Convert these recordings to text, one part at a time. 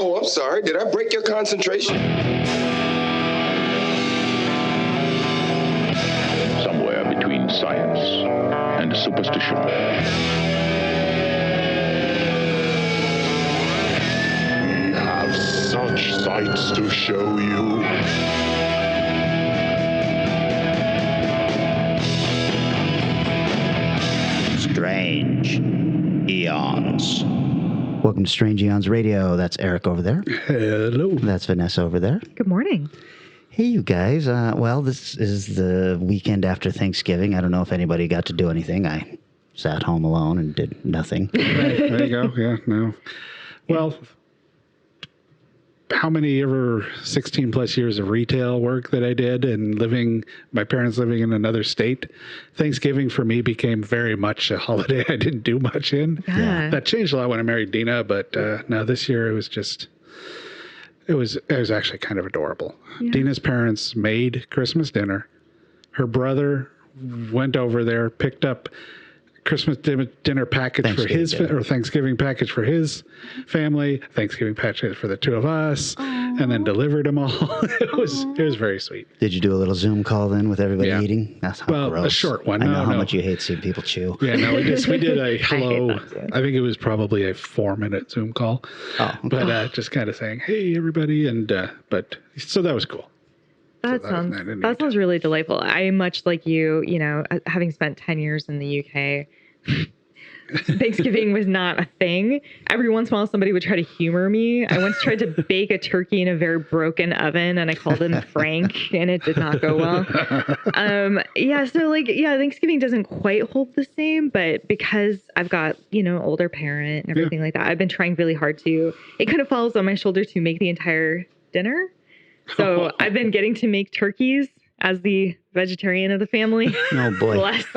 Oh, I'm sorry. Did I break your concentration? Somewhere between science and superstition. We have such sights to show you. Strange Aeons. Welcome to Strange Aeons Radio. That's Eric over there. Hello. That's Vanessa over there. Good morning. Hey, you guys. Well, this is the weekend after Thanksgiving. I don't know if anybody got to do anything. I sat home alone and did nothing. There you go. Yeah, no. Well, how many ever 16 plus years of retail work that I did and my parents living in another state, Thanksgiving for me became very much a holiday I didn't do much in. Yeah. That changed a lot when I married Dina, but no, this year it was just, it was actually kind of adorable. Yeah. Dina's parents made Christmas dinner. Her brother went over there, picked up Christmas dinner package for his or Thanksgiving package for his family, Thanksgiving package for the two of us, and then delivered them all. It was very sweet. Did you do a little Zoom call then with everybody Yeah. eating? That's how gross. A short one. I know No, how no. much you hate seeing people chew. Yeah, no, we did a hello. that too. I think it was probably a 4-minute Zoom call. Oh, okay. But just kind of saying, hey everybody, and but so that was cool. That So that sounds really delightful. I much like you, having spent 10 years in the UK, Thanksgiving was not a thing. Every once in a while, somebody would try to humor me. I once tried to bake a turkey in a very broken oven, and I called him Frank, and it did not go well. Thanksgiving doesn't quite hold the same, but because I've got, older parent and everything like that, I've been trying really hard to, it kind of falls on my shoulder to make the entire dinner. So I've been getting to make turkeys as the vegetarian of the family. Oh boy. The last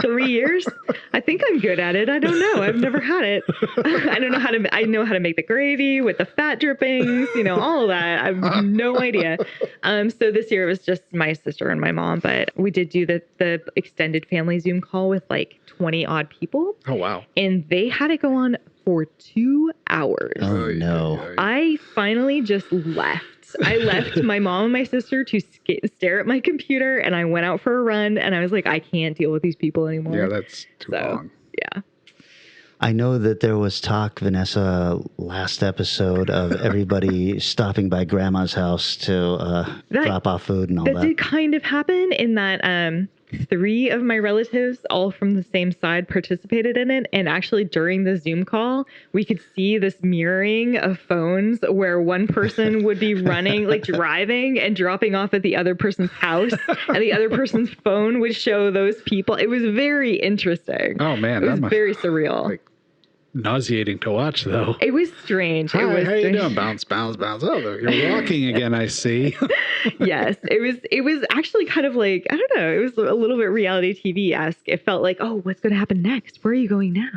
3 years. I think I'm good at it. I don't know. I've never had it. I know how to make the gravy with the fat drippings, all of that. I have no idea. So this year it was just my sister and my mom, but we did do the extended family Zoom call with like 20 odd people. Oh wow. And they had it go on for 2 hours. Oh no. I finally just left. I left my mom and my sister to stare at my computer, and I went out for a run, and I was like, I can't deal with these people anymore. Yeah, that's too long. Yeah. I know that there was talk, Vanessa, last episode of everybody stopping by Grandma's house to drop off food and all that. That did kind of happen in that 3 of my relatives, all from the same side, participated in it. And actually during the Zoom call, we could see this mirroring of phones where one person would be running, like driving and dropping off at the other person's house, and the other person's phone would show those people. It was very interesting. Oh man, it was very surreal. Like nauseating to watch though. It was strange. Hi, how you doing? Bounce, bounce, bounce. Oh, you're walking again, I see. Yes, it was actually kind of like, I don't know, it was a little bit reality TV-esque. It felt like, oh, what's going to happen next? Where are you going now?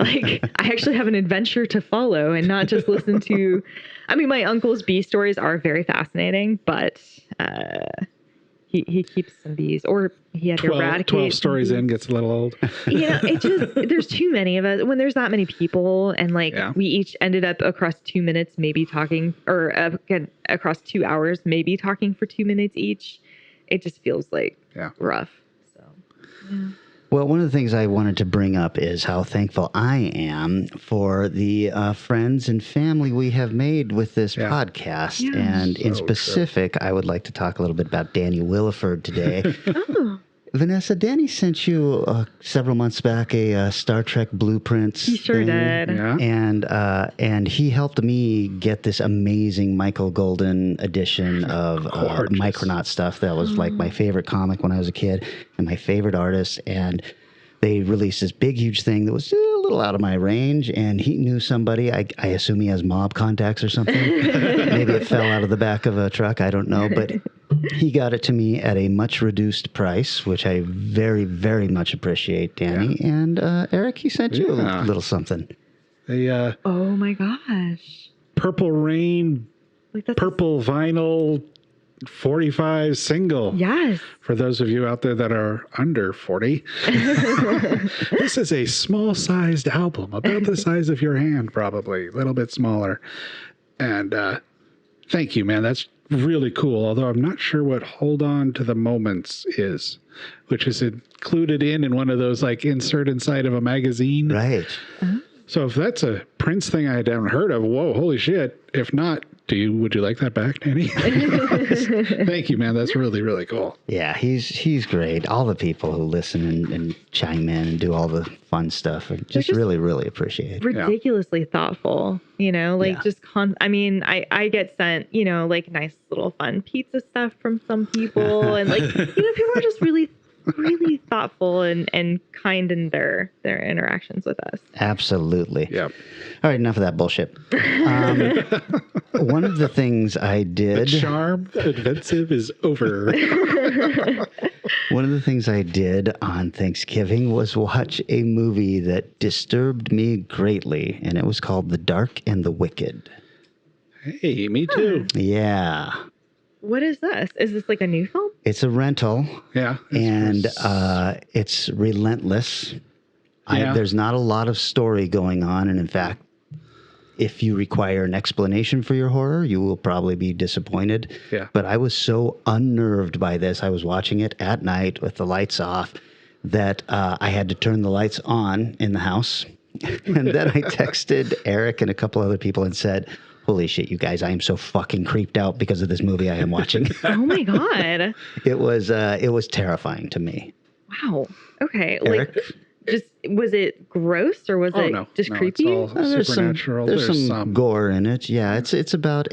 Like, I actually have an adventure to follow and not just listen to, my uncle's bee stories are very fascinating, but he keeps some bees, or he had to eradicate 12 stories in gets a little old. There's too many of us. When there's that many people, and we each ended up across 2 minutes maybe talking, or across 2 hours maybe talking for 2 minutes each, it just feels like rough. So yeah. Well, one of the things I wanted to bring up is how thankful I am for the friends and family we have made with this podcast. Yeah. And in specific, I would like to talk a little bit about Danny Williford today. Oh. Vanessa, Danny sent you several months back a Star Trek Blueprints. He sure did. Yeah. And he helped me get this amazing Michael Golden edition of Micronaut stuff that was like my favorite comic when I was a kid and my favorite artist. And they released this big, huge thing that was a little out of my range, and he knew somebody. I assume he has mob contacts or something. Maybe it fell out of the back of a truck. I don't know. But he got it to me at a much reduced price, which I very, very much appreciate, Danny. Yeah. And Eric, he sent you a little something. The oh my gosh. Purple Rain, purple vinyl 45 single. Yes. For those of you out there that are under 40, this is a small sized album, about the size of your hand, probably a little bit smaller. And thank you, man. That's really cool. Although I'm not sure what Hold On to the Moments is, which is included in one of those like insert inside of a magazine. Right. So if that's a Prince thing I haven't heard of, whoa, holy shit. If not, would you like that back, Danny? Thank you, man. That's really, really cool. Yeah, he's great. All the people who listen and chime in and do all the fun stuff are just really, really appreciate it. Ridiculously thoughtful, just I mean, I get sent, like nice little fun pizza stuff from some people, and like, people are just really thoughtful and kind in their interactions with us. Absolutely. Yeah. All right, enough of that bullshit. One of the things I did... The charm offensive is over. One of the things I did on Thanksgiving was watch a movie that disturbed me greatly, and it was called The Dark and the Wicked. Hey, me too. Yeah. What is this? Is this like a new film? It's a rental. Yeah. And it's relentless. Yeah. There's not a lot of story going on. And in fact, if you require an explanation for your horror, you will probably be disappointed. Yeah. But I was so unnerved by this. I was watching it at night with the lights off that I had to turn the lights on in the house. And then I texted Eric and a couple other people and said, holy shit, you guys, I am so fucking creeped out because of this movie I am watching. Oh my God. It was terrifying to me. Wow. Okay. Eric? Just, was it gross or was it just creepy? It's all supernatural. There's some gore in it. Yeah, it's about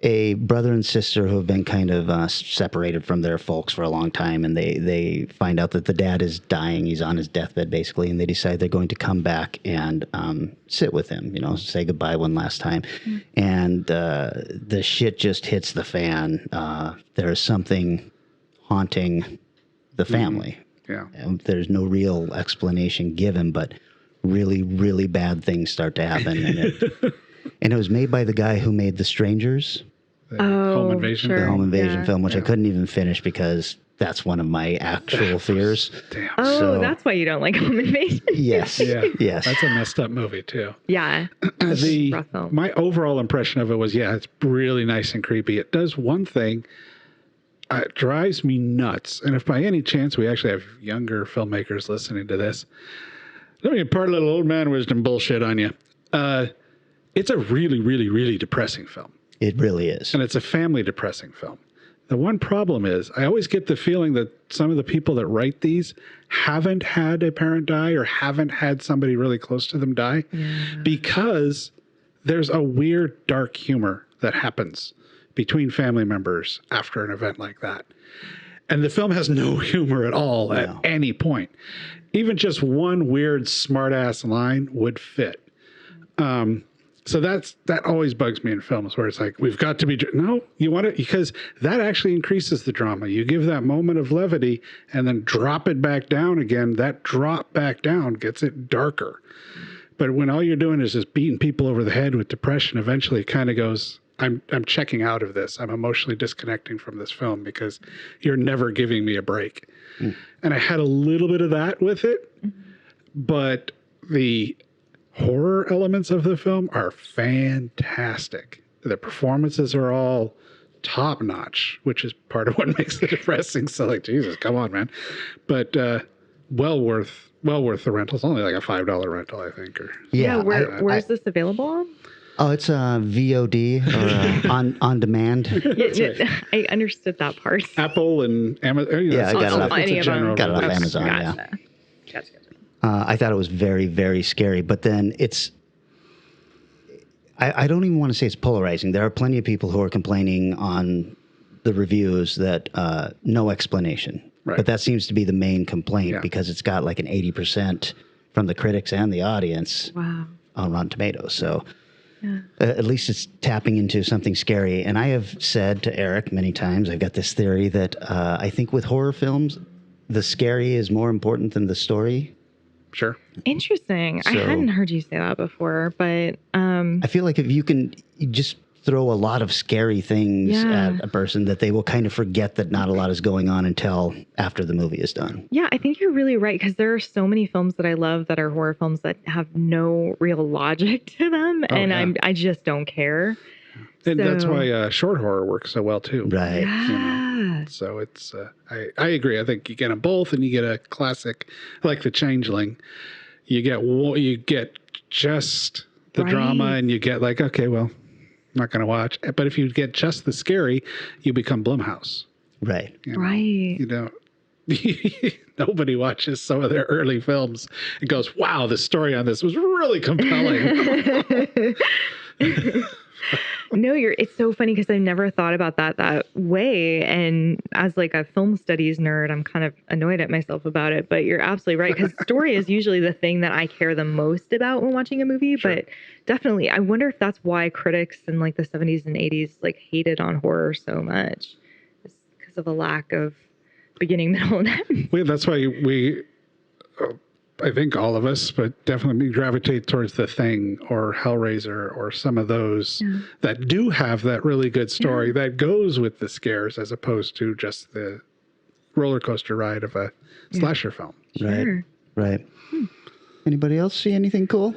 a brother and sister who have been kind of separated from their folks for a long time, and they find out that the dad is dying. He's on his deathbed, basically, and they decide they're going to come back and sit with him, say goodbye one last time. Mm. And the shit just hits the fan. There's something haunting the family. Mm. Yeah. And there's no real explanation given, but really, really bad things start to happen. And it was made by the guy who made The Strangers. Home Invasion. Sure. The Home Invasion film, which I couldn't even finish because that's one of my actual fears. Damn. Oh, that's why you don't like Home Invasion. Yes. Yeah. Yes. That's a messed up movie too. Yeah. My overall impression of it was, it's really nice and creepy. It does one thing. It drives me nuts. And if by any chance we actually have younger filmmakers listening to this, let me impart a little old man wisdom bullshit on you. It's a really, really, really depressing film. It really is. And it's a family depressing film. The one problem is I always get the feeling that some of the people that write these haven't had a parent die or haven't had somebody really close to them die because there's a weird dark humor that happens between family members after an event like that. And the film has no humor at all at any point. Even just one weird smart-ass line would fit. So that always bugs me in films where it's like, we've got to be... No, you want it because that actually increases the drama. You give that moment of levity and then drop it back down again. That drop back down gets it darker. But when all you're doing is just beating people over the head with depression, eventually it kind of goes... I'm checking out of this. I'm emotionally disconnecting from this film because you're never giving me a break. Mm. And I had a little bit of that with it, but the horror elements of the film are fantastic. The performances are all top notch, which is part of what makes it depressing. So like, Jesus, come on, man. But well worth the rental. It's only like a $5 rental, I think. Or where is this available on? Oh, it's a VOD or on demand. I understood that part. Apple and Amazon. I got it off Amazon. Gotcha. I thought it was very, very scary, but then I don't even want to say it's polarizing. There are plenty of people who are complaining on the reviews that no explanation. Right. But that seems to be the main complaint because it's got like an 80% from the critics and the audience on Rotten Tomatoes. So at least it's tapping into something scary. And I have said to Eric many times, I've got this theory that I think with horror films, the scary is more important than the story. Sure. Interesting. I hadn't heard you say that before, but I feel like if you can just throw a lot of scary things at a person that they will kind of forget that not a lot is going on until after the movie is done. Yeah, I think you're really right, because there are so many films that I love that are horror films that have no real logic to them, I just don't care. And that's why short horror works so well too. Right. Yeah. So it's, I agree. I think you get them both, and you get a classic like The Changeling. You get just the drama, and you get like, okay, well, I'm not going to watch. But if you get just the scary, you become Blumhouse. Right. Right. Nobody watches some of their early films and goes, wow, the story on this was really compelling. No, it's so funny because I've never thought about that way. And as like a film studies nerd, I'm kind of annoyed at myself about it, but you're absolutely right. Because story is usually the thing that I care the most about when watching a movie. Sure. But definitely, I wonder if that's why critics in like the 70s and 80s like hated on horror so much. It's because of a lack of beginning, middle, and end. That's why I think all of us, but definitely gravitate towards The Thing or Hellraiser or some of those that do have that really good story that goes with the scares, as opposed to just the roller coaster ride of a slasher film. Sure. Right. Anybody else see anything cool?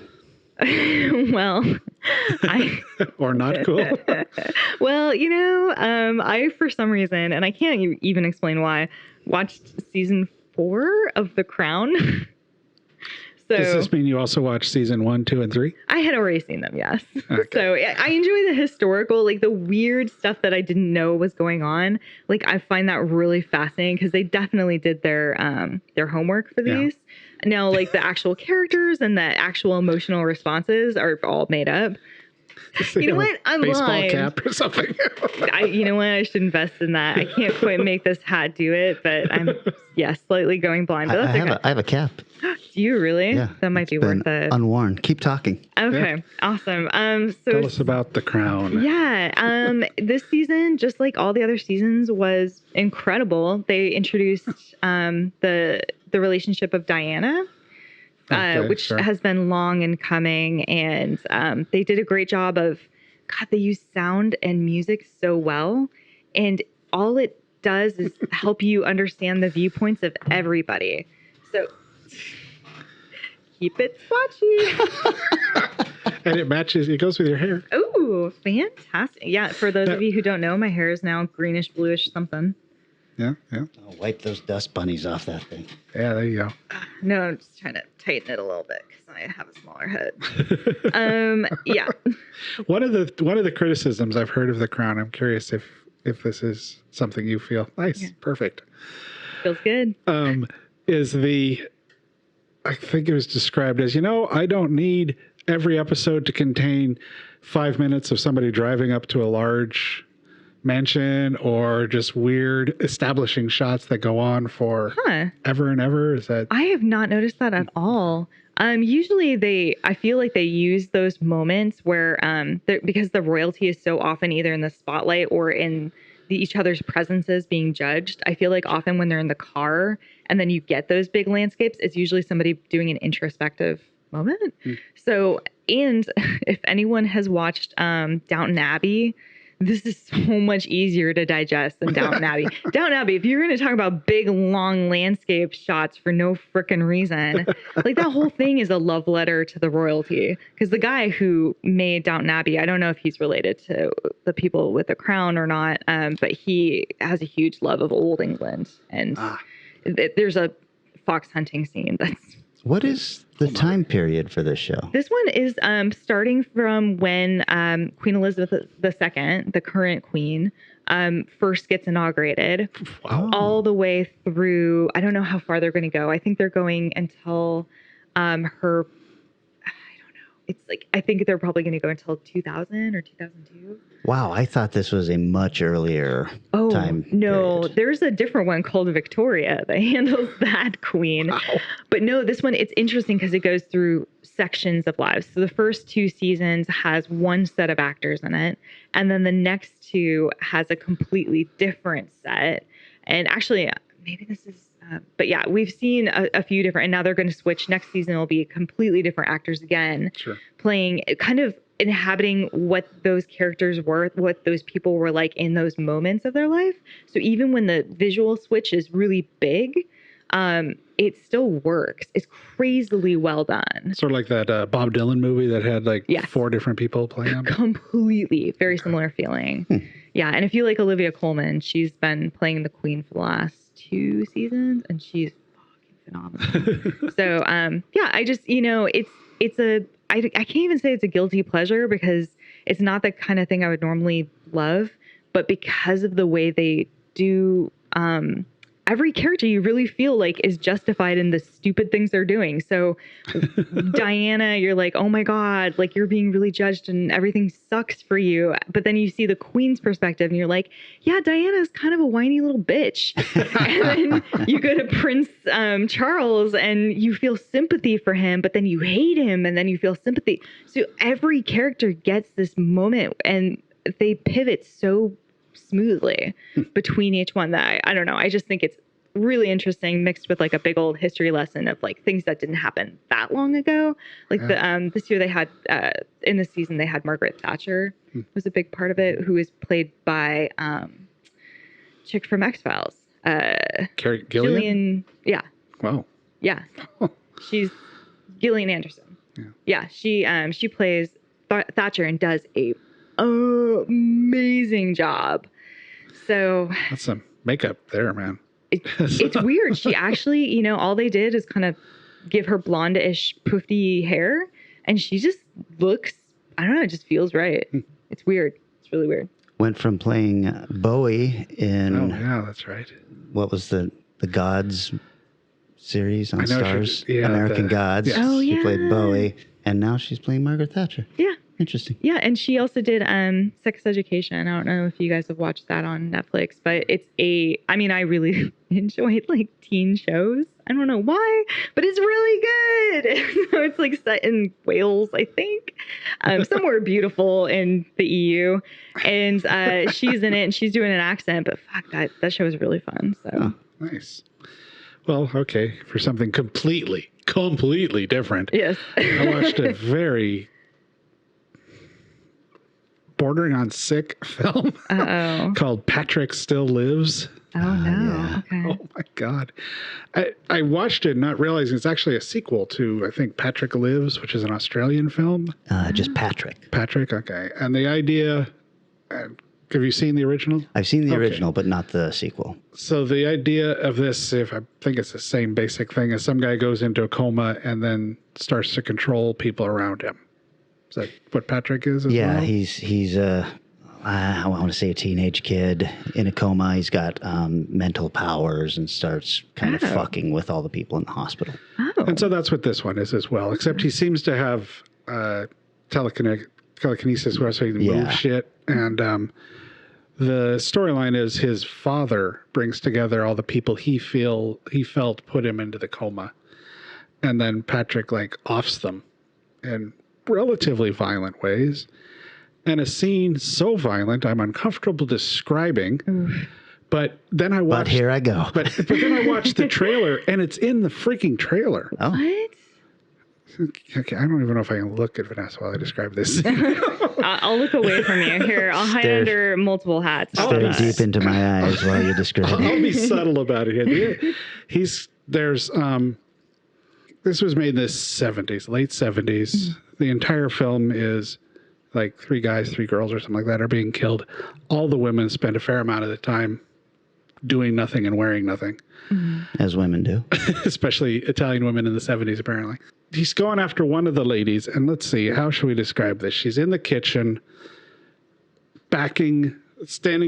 Well, or not cool. Well, I, for some reason, and I can't even explain why, watched season 4 of The Crown. So, does this mean you also watched season 1, 2, and 3? I had already seen them, yes. Okay. So I enjoy the historical, like the weird stuff that I didn't know was going on. Like I find that really fascinating because they definitely did their homework for these. Yeah. Now, like the actual characters and the actual emotional responses are all made up. You know what? I'm baseball blind. Cap or something. You know what? I should invest in that. I can't quite make this hat do it, but I'm slightly going blind. But that's I have a cap. Do you really? Yeah, That might be worth it. Unworn. Keep talking. Okay, awesome. So tell us about The Crown. Yeah, this season, just like all the other seasons, was incredible. They introduced the relationship of Diana. Which has been long in coming, and they did a great job of, they use sound and music so well, and all it does is help you understand the viewpoints of everybody. So keep it swatchy. And it goes with your hair. Oh, fantastic. Yeah, for those of you who don't know, my hair is now greenish, bluish something. Yeah. I'll wipe those dust bunnies off that thing. Yeah, there you go. No, I'm just trying to tighten it a little bit because I have a smaller head. Yeah. One of the criticisms I've heard of The Crown, I'm curious if this is something you feel nice, perfect. Feels good. Is I think it was described as, I don't need every episode to contain 5 minutes of somebody driving up to a large mansion or just weird establishing shots that go on for ever and ever. Is that? I have not noticed that at all. Usually I feel like they use those moments where, because the royalty is so often either in the spotlight or in each other's presences being judged. I feel like often when they're in the car and then you get those big landscapes, it's usually somebody doing an introspective moment. So, and if anyone has watched Downton Abbey, this is so much easier to digest than Downton Abbey. Downton Abbey, if you're going to talk about big, long landscape shots for no frickin' reason, like that whole thing is a love letter to the royalty. Because the guy who made Downton Abbey, I don't know if he's related to the people with the crown or not, but he has a huge love of old England. And there's a fox hunting scene that's... What is the time period for this show? This one is starting from when Queen Elizabeth II, the current queen, first gets inaugurated, all the way through. I don't know how far they're going to go. I think they're going until her. I don't know. It's like I think they're probably going to go until 2000 or 2002. Wow, I thought this was a much earlier time. No, period. There's a different one called Victoria that handles that queen. Wow. But no, this one, it's interesting because it goes through sections of lives. So the first 2 seasons has one set of actors in it. And then the next 2 has a completely different set. And actually, maybe this is, But yeah, we've seen a few different, and now they're going to switch. Next season will be completely different actors again, playing, kind of inhabiting what those characters were, what those people were like in those moments of their life. So even when the visual switch is really big, it still works. It's crazily well done. Sort of like that Bob Dylan movie that had like 4 different people playing them. Completely. Very similar feeling. Yeah. And if you like Olivia Colman, she's been playing the Queen for the last 2 seasons and she's fucking phenomenal. So, yeah, I just, I can't even say it's a guilty pleasure because it's not the kind of thing I would normally love, but because of the way they do, every character you really feel like is justified in the stupid things they're doing. So Diana, you're like, oh my God, like you're being really judged and everything sucks for you. But then you see the Queen's perspective and you're like, yeah, Diana's kind of a whiny little bitch. And then you go to Prince Charles and you feel sympathy for him, but then you hate him and then you feel sympathy. So every character gets this moment and they pivot so smoothly between each one that I don't know. I just think it's really interesting mixed with like a big old history lesson of like things that didn't happen that long ago. Like this year they had in the season they had Margaret Thatcher was a big part of it, who is played by chick from X-Files. Gillian? Yeah. Wow. Yeah. She's Gillian Anderson. Yeah. She plays Thatcher and does a amazing job. So that's some makeup there, man. It's weird. She actually, all they did is kind of give her blonde-ish poofy hair and she just looks, I don't know, it just feels right. It's weird. It's really weird. Went from playing Bowie in oh yeah, that's right. What was the Gods series on Stars? Yeah, American Gods. Yes. Oh, she yeah. played Bowie and now she's playing Margaret Thatcher. Yeah. Interesting. Yeah, and she also did Sex Education. I don't know if you guys have watched that on Netflix, but I really enjoyed like teen shows. I don't know why, but it's really good. So it's like set in Wales, I think, somewhere beautiful in the EU. And she's in it and she's doing an accent, but fuck, that show is really fun. So nice. Well, okay, for something completely different. Yes. I watched a very bordering on sick film called Patrick Still Lives. Oh no. Yeah. Okay. Oh my God. I watched it not realizing it's actually a sequel to, I think, Patrick Lives, which is an Australian film. Just Patrick. Patrick, okay. And the idea, have you seen the original? I've seen the original, but not the sequel. So the idea of this, if I think it's the same basic thing, is some guy goes into a coma and then starts to control people around him. Is that what Patrick is as well? He's I want to say a teenage kid in a coma. He's got mental powers and starts kind of fucking with all the people in the hospital. Oh. And so that's what this one is as well, except he seems to have telekinesis where he can move shit. And the storyline is his father brings together all the people he felt put him into the coma. And then Patrick like offs them in relatively violent ways. And a scene so violent I'm uncomfortable describing. Oof. But then I watched. But here I go. But then I watched the trailer, and it's in the freaking trailer. Oh. What? Okay, I don't even know if I can look at Vanessa while I describe this. I'll look away from you. Here, I'll hide under multiple hats. Staring deep into my eyes while you describe it. I'll be subtle about it here. This was made in the 70s, late 70s. The entire film is like 3 guys, 3 girls or something like that are being killed. All the women spend a fair amount of the time doing nothing and wearing nothing. As women do. Especially Italian women in the 70s, apparently. He's going after one of the ladies, and let's see, how should we describe this? She's in the kitchen, laying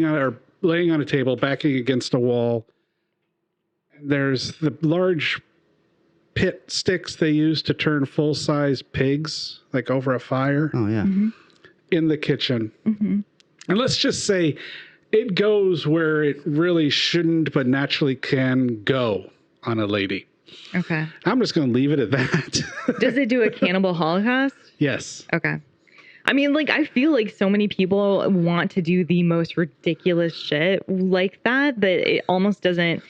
on a table, backing against a wall. There's the large pit sticks they use to turn full-size pigs, like over a fire. Oh, yeah. In the kitchen. And let's just say it goes where it really shouldn't, but naturally can go on a lady. Okay. I'm just going to leave it at that. Does it do a cannibal holocaust? Yes. Okay. I mean, like, I feel like so many people want to do the most ridiculous shit like that it almost doesn't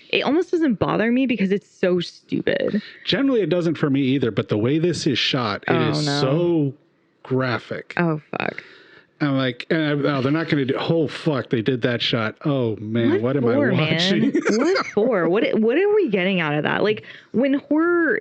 bother me because it's so stupid. Generally, it doesn't for me either, but the way this is shot, it is so graphic. Oh, fuck. I'm like, they're not going to do, oh, fuck, they did that shot. Oh, man, what am I watching? What for? What are we getting out of that? Like, when horror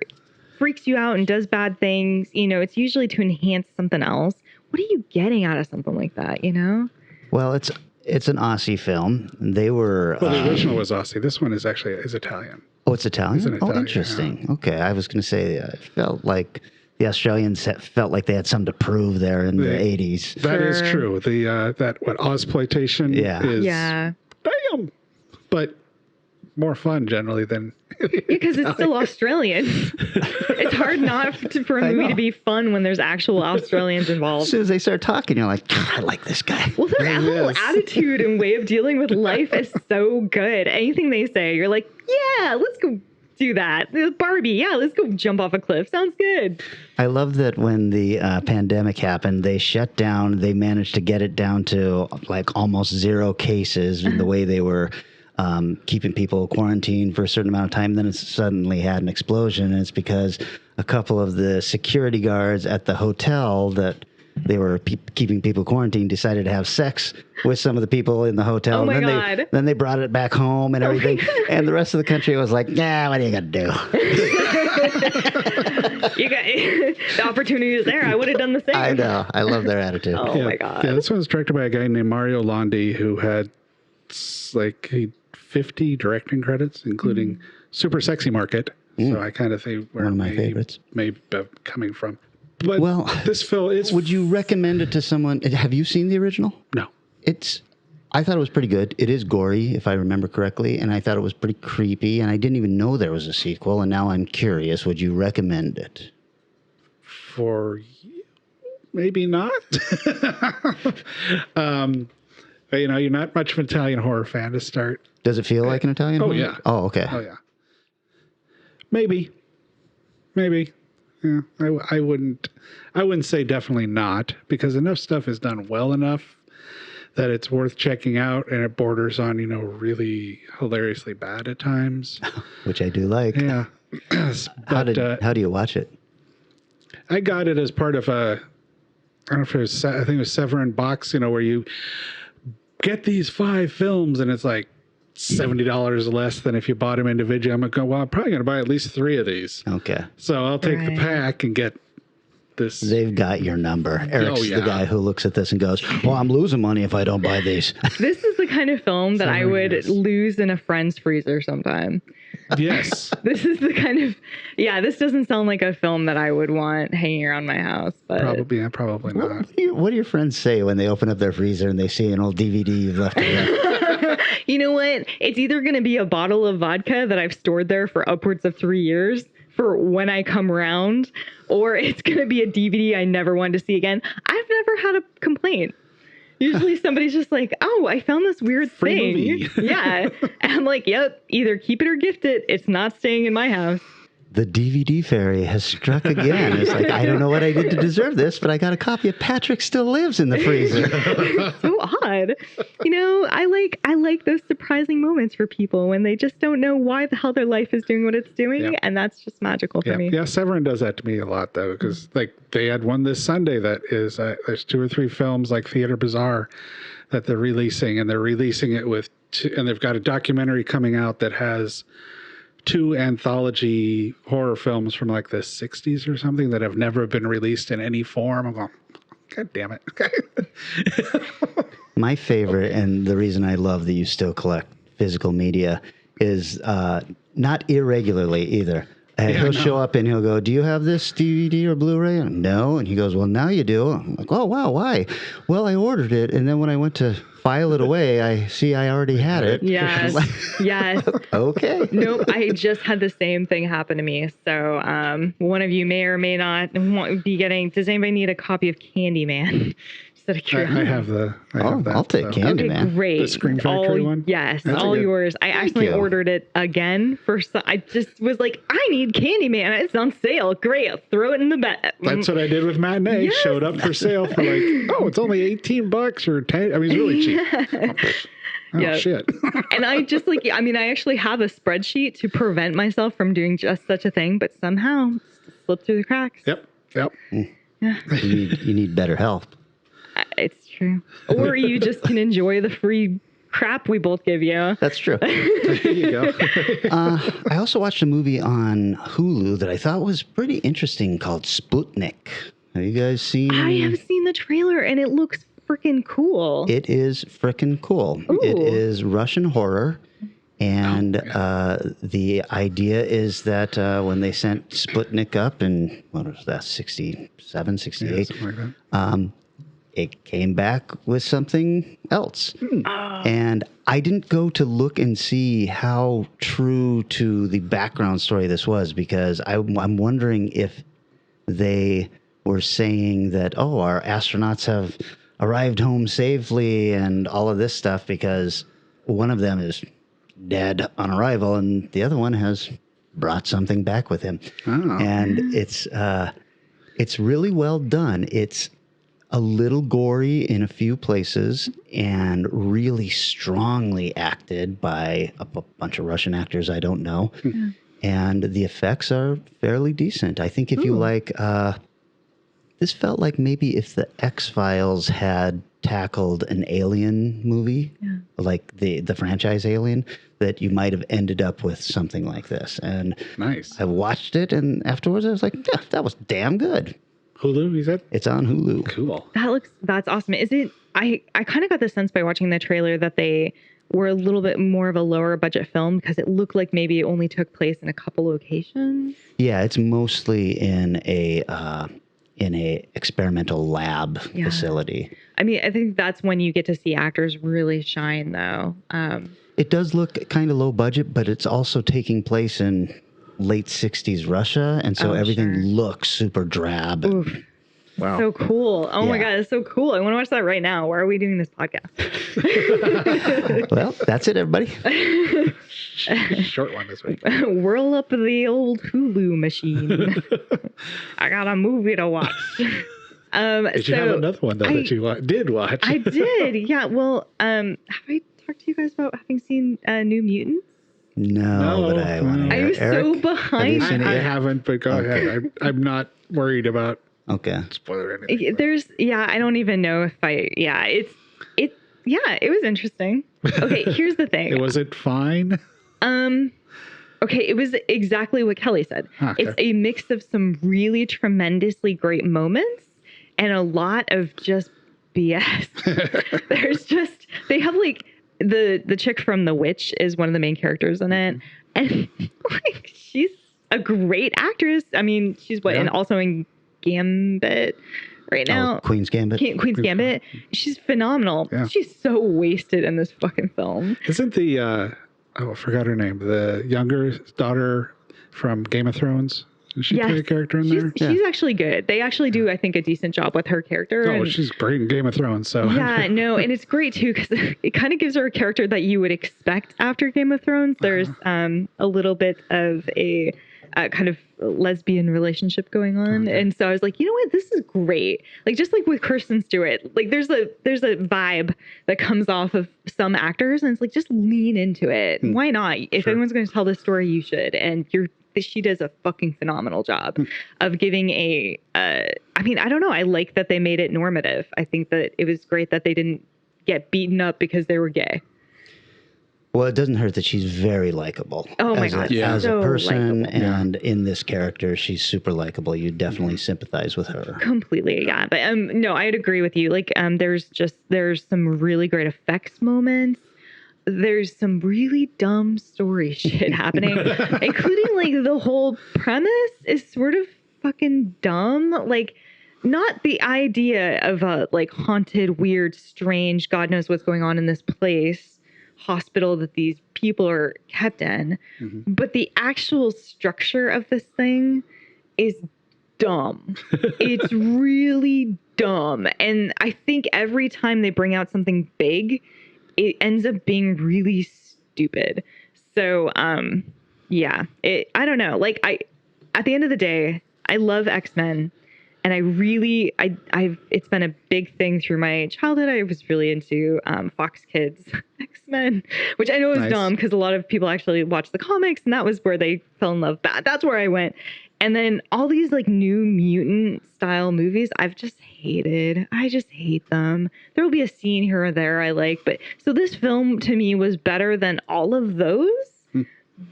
freaks you out and does bad things, you know, it's usually to enhance something else. What are you getting out of something like that, you know? Well, it's an Aussie film. They were... Well, the original was Aussie. This one is actually Italian. Oh, it's Italian? It's an Italian, interesting. Yeah. Okay, I was going to say, I felt like the Australians felt like they had something to prove there in the 80s. That is true. That Ozploitation is... Yeah. Damn! But more fun generally than... Because it's still Australian. It's hard not for a movie to be fun when there's actual Australians involved. As soon as they start talking, you're like, I like this guy. Well, their whole attitude and way of dealing with life is so good. Anything they say, you're like, yeah, let's go do that. Barbie, yeah, let's go jump off a cliff. Sounds good. I love that when the pandemic happened, they shut down. They managed to get it down to like almost 0 cases in the way they were keeping people quarantined for a certain amount of time. Then it suddenly had an explosion. And it's because a couple of the security guards at the hotel that they were keeping people quarantined decided to have sex with some of the people in the hotel. Oh my and God. Then they brought it back home and everything. And the rest of the country was like, yeah, what are you going to do? The opportunity is there. I would have done the same. I know. I love their attitude. Oh my God. Yeah, this one was directed by a guy named Mario Landi who had like 50 directing credits, including Super Sexy Market. So I kind of think where one of my favorites may be coming from. But well, this film is... Would you recommend it to someone? Have you seen the original? No. I thought it was pretty good. It is gory, if I remember correctly, and I thought it was pretty creepy, and I didn't even know there was a sequel, and now I'm curious. Would you recommend it? For you? Maybe not. You know, you're not much of an Italian horror fan to start. Does it feel like an Italian horror? Yeah. Oh, okay. Oh, yeah. Maybe. Yeah, I wouldn't say definitely not, because enough stuff is done well enough that it's worth checking out, and it borders on, you know, really hilariously bad at times. Which I do like. Yeah. But, how do you watch it? I got it as part of I don't know if it was, I think it was Severin box, you know, where you get these 5 films and it's like $70 less than if you bought them individually. I'm going, well, I'm probably going to buy at least 3 of these. Okay. So I'll take the pack and get this. They've got your number. Eric's the guy who looks at this and goes, well, I'm losing money if I don't buy these. This is the kind of film that I would lose in a friend's freezer sometime. Yes. This is the kind of, this doesn't sound like a film that I would want hanging around my house. But probably not. What do your friends say when they open up their freezer and they see an old DVD you've left there? You know what? It's either going to be a bottle of vodka that I've stored there for upwards of 3 years for when I come around, or it's going to be a DVD I never wanted to see again. I've never had a complaint. Usually somebody's just like, oh, I found this weird thing. Movie. Yeah. And I'm like, yep, either keep it or gift it. It's not staying in my house. The DVD fairy has struck again. It's like, I don't know what I did to deserve this, but I got a copy of Patrick Still Lives in the freezer. So odd. You know, I like those surprising moments for people when they just don't know why the hell their life is doing what it's doing. And that's just magical for me. Yeah, Severin does that to me a lot, though, because like they had one this Sunday that is, there's 2 or 3 films like Theater Bazaar that they're releasing, and they're releasing it with and they've got a documentary coming out that has 2 anthology horror films from like the 60s or something that have never been released in any form. I'm going, God damn it. My favorite, and the reason I love that you still collect physical media, is not irregularly either. He'll show up and he'll go, do you have this DVD or Blu-ray? And, no. And he goes, well, now you do. I'm like, oh, wow, why? Well, I ordered it, and then when I went to file it away, I see I already had it. Yes. Yes. Okay. Nope. I just had the same thing happen to me. So one of you may or may not be getting, does anybody need a copy of Candyman? Just out of curiosity. I have that. I'll take so. Candyman. Okay, great. The Screen Factory all, one? Yes, That's all good. yours. I actually you. ordered it again for I just was like, I need Candyman. It's on sale. Great. I'll throw it in the bed. That's what I did with Matinee. Yes. Showed up for sale for like, oh, it's only $18 or 10. I mean, it's really cheap. Oh, Yeah. shit. And I just like, I mean, I actually have a spreadsheet to prevent myself from doing just such a thing, but somehow slipped through the cracks. Yep. You need better help. It's true. Or you just can enjoy the free crap we both give you. That's true. There you go. I also watched a movie on Hulu that I thought was pretty interesting called Sputnik. Have you guys seen? I have seen the trailer and it looks freaking cool. It is frickin' cool. Ooh. It is Russian horror. And the idea is that when they sent Sputnik up in, what was that, 67, 68, Yeah, something like that. it came back with something else. And I didn't go to look and see how true to the background story this was, because I'm wondering if they were saying that, oh, our astronauts have arrived home safely and all of this stuff, because one of them is dead on arrival and the other one has brought something back with him. Oh. And it's really well done. It's a little gory in a few places and really strongly acted by a bunch of Russian actors I don't know. And the effects are fairly decent. I think if you like, this felt like maybe if the X-Files had tackled an Alien movie, like the franchise Alien, that you might have ended up with something like this. And Nice. I watched it, and afterwards I was like, yeah, that was damn good. Hulu, you said? It's on Hulu. Cool. That's awesome. Is it, I kind of got the sense by watching the trailer that they were a little bit more of a lower budget film, because it looked like maybe it only took place in a couple locations. Yeah, it's mostly in a experimental lab facility. I mean, I think that's when you get to see actors really shine, though. It does look kind of low budget, but it's also taking place in late 60s Russia, and so everything looks super drab. Oof. Wow. So cool. Oh my Yeah. God, it's so cool. I want to watch that right now. Why are we doing this podcast? Well, that's it, everybody. Short one this week. Whirl up the old Hulu machine. I got a movie to watch. Did you have another one though that you did watch? I did. Yeah. Well, have I talked to you guys about having seen New Mutants? No, but I want to hear. I'm so Eric, behind. have you seen it I yet? haven't, but go ahead. I'm not worried about Okay. spoiler anything. I don't even know if it was interesting. Okay, here's the thing. Was it fine? Okay, it was exactly what Kelly said. Okay. It's a mix of some really tremendously great moments and a lot of just BS. They have like the chick from The Witch is one of the main characters in it, and like she's a great actress. I mean, she's and also in Gambit right now. Queen's Gambit. Queen's Gambit. She's phenomenal. Yeah. She's so wasted in this fucking film. Isn't the I forgot her name. The younger daughter from Game of Thrones. Does she play a character in there? She's actually good. They actually do, I think, a decent job with her charabit. Oh, she's great in Game of Thrones. So Yeah, no, and it's great too because it kind of gives her a character that you would expect after Game of Thrones. There's a little bit of a kind of lesbian relationship going on, and so I was like, you know what, this is great. Like just like with Kirsten Stewart, like there's a vibe that comes off of some actors, and it's like just lean into it. Why not? If anyone's going to tell this story, you should. And she does a fucking phenomenal job of giving I mean, I don't know. I like that they made it normative. I think that it was great that they didn't get beaten up because they were gay. Well, it doesn't hurt that she's very likable. Oh my as God, as so a person, likable. and in this character, she's super likable. You definitely sympathize with her. Completely, yeah. But no, I'd agree with you. Like, there's some really great effects moments. There's some really dumb story shit happening, including like the whole premise is sort of fucking dumb. Like, not the idea of a like haunted, weird, strange, God knows what's going on in this place, hospital that these people are kept in, but the actual structure of this thing is dumb. It's really dumb. And I think every time they bring out something big, it ends up being really stupid. So, yeah, I don't know. Like at the end of the day, I love X-Men. And it's been a big thing through my childhood. I was really into Fox Kids X-Men, which I know is dumb because a lot of people actually watch the comics, and that was where they fell in love. That's where I went. And then all these like new mutant style movies, I've just hated. I just hate them. There will be a scene here or there I like, but so this film to me was better than all of those,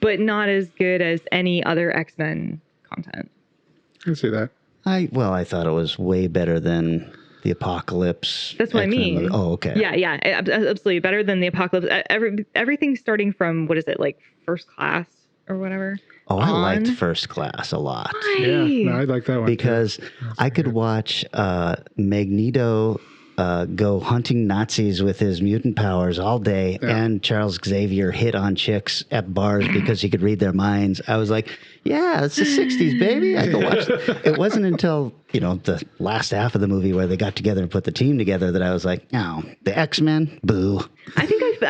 but not as good as any other X-Men content. I can see that. I thought it was way better than the Apocalypse. That's what I mean. Movie. Oh, okay. Yeah, absolutely better than the Apocalypse. Everything starting from what is it, like First Class or whatever. Oh, I liked First Class a lot. Why? Yeah, no, I like that one because I could watch Magneto go hunting Nazis with his mutant powers all day, and Charles Xavier hit on chicks at bars because he could read their minds. I was like, yeah, it's the 60s, baby. I could watch it. It wasn't until, the last half of the movie where they got together and put the team together that I was like, oh, the X-Men, boo. I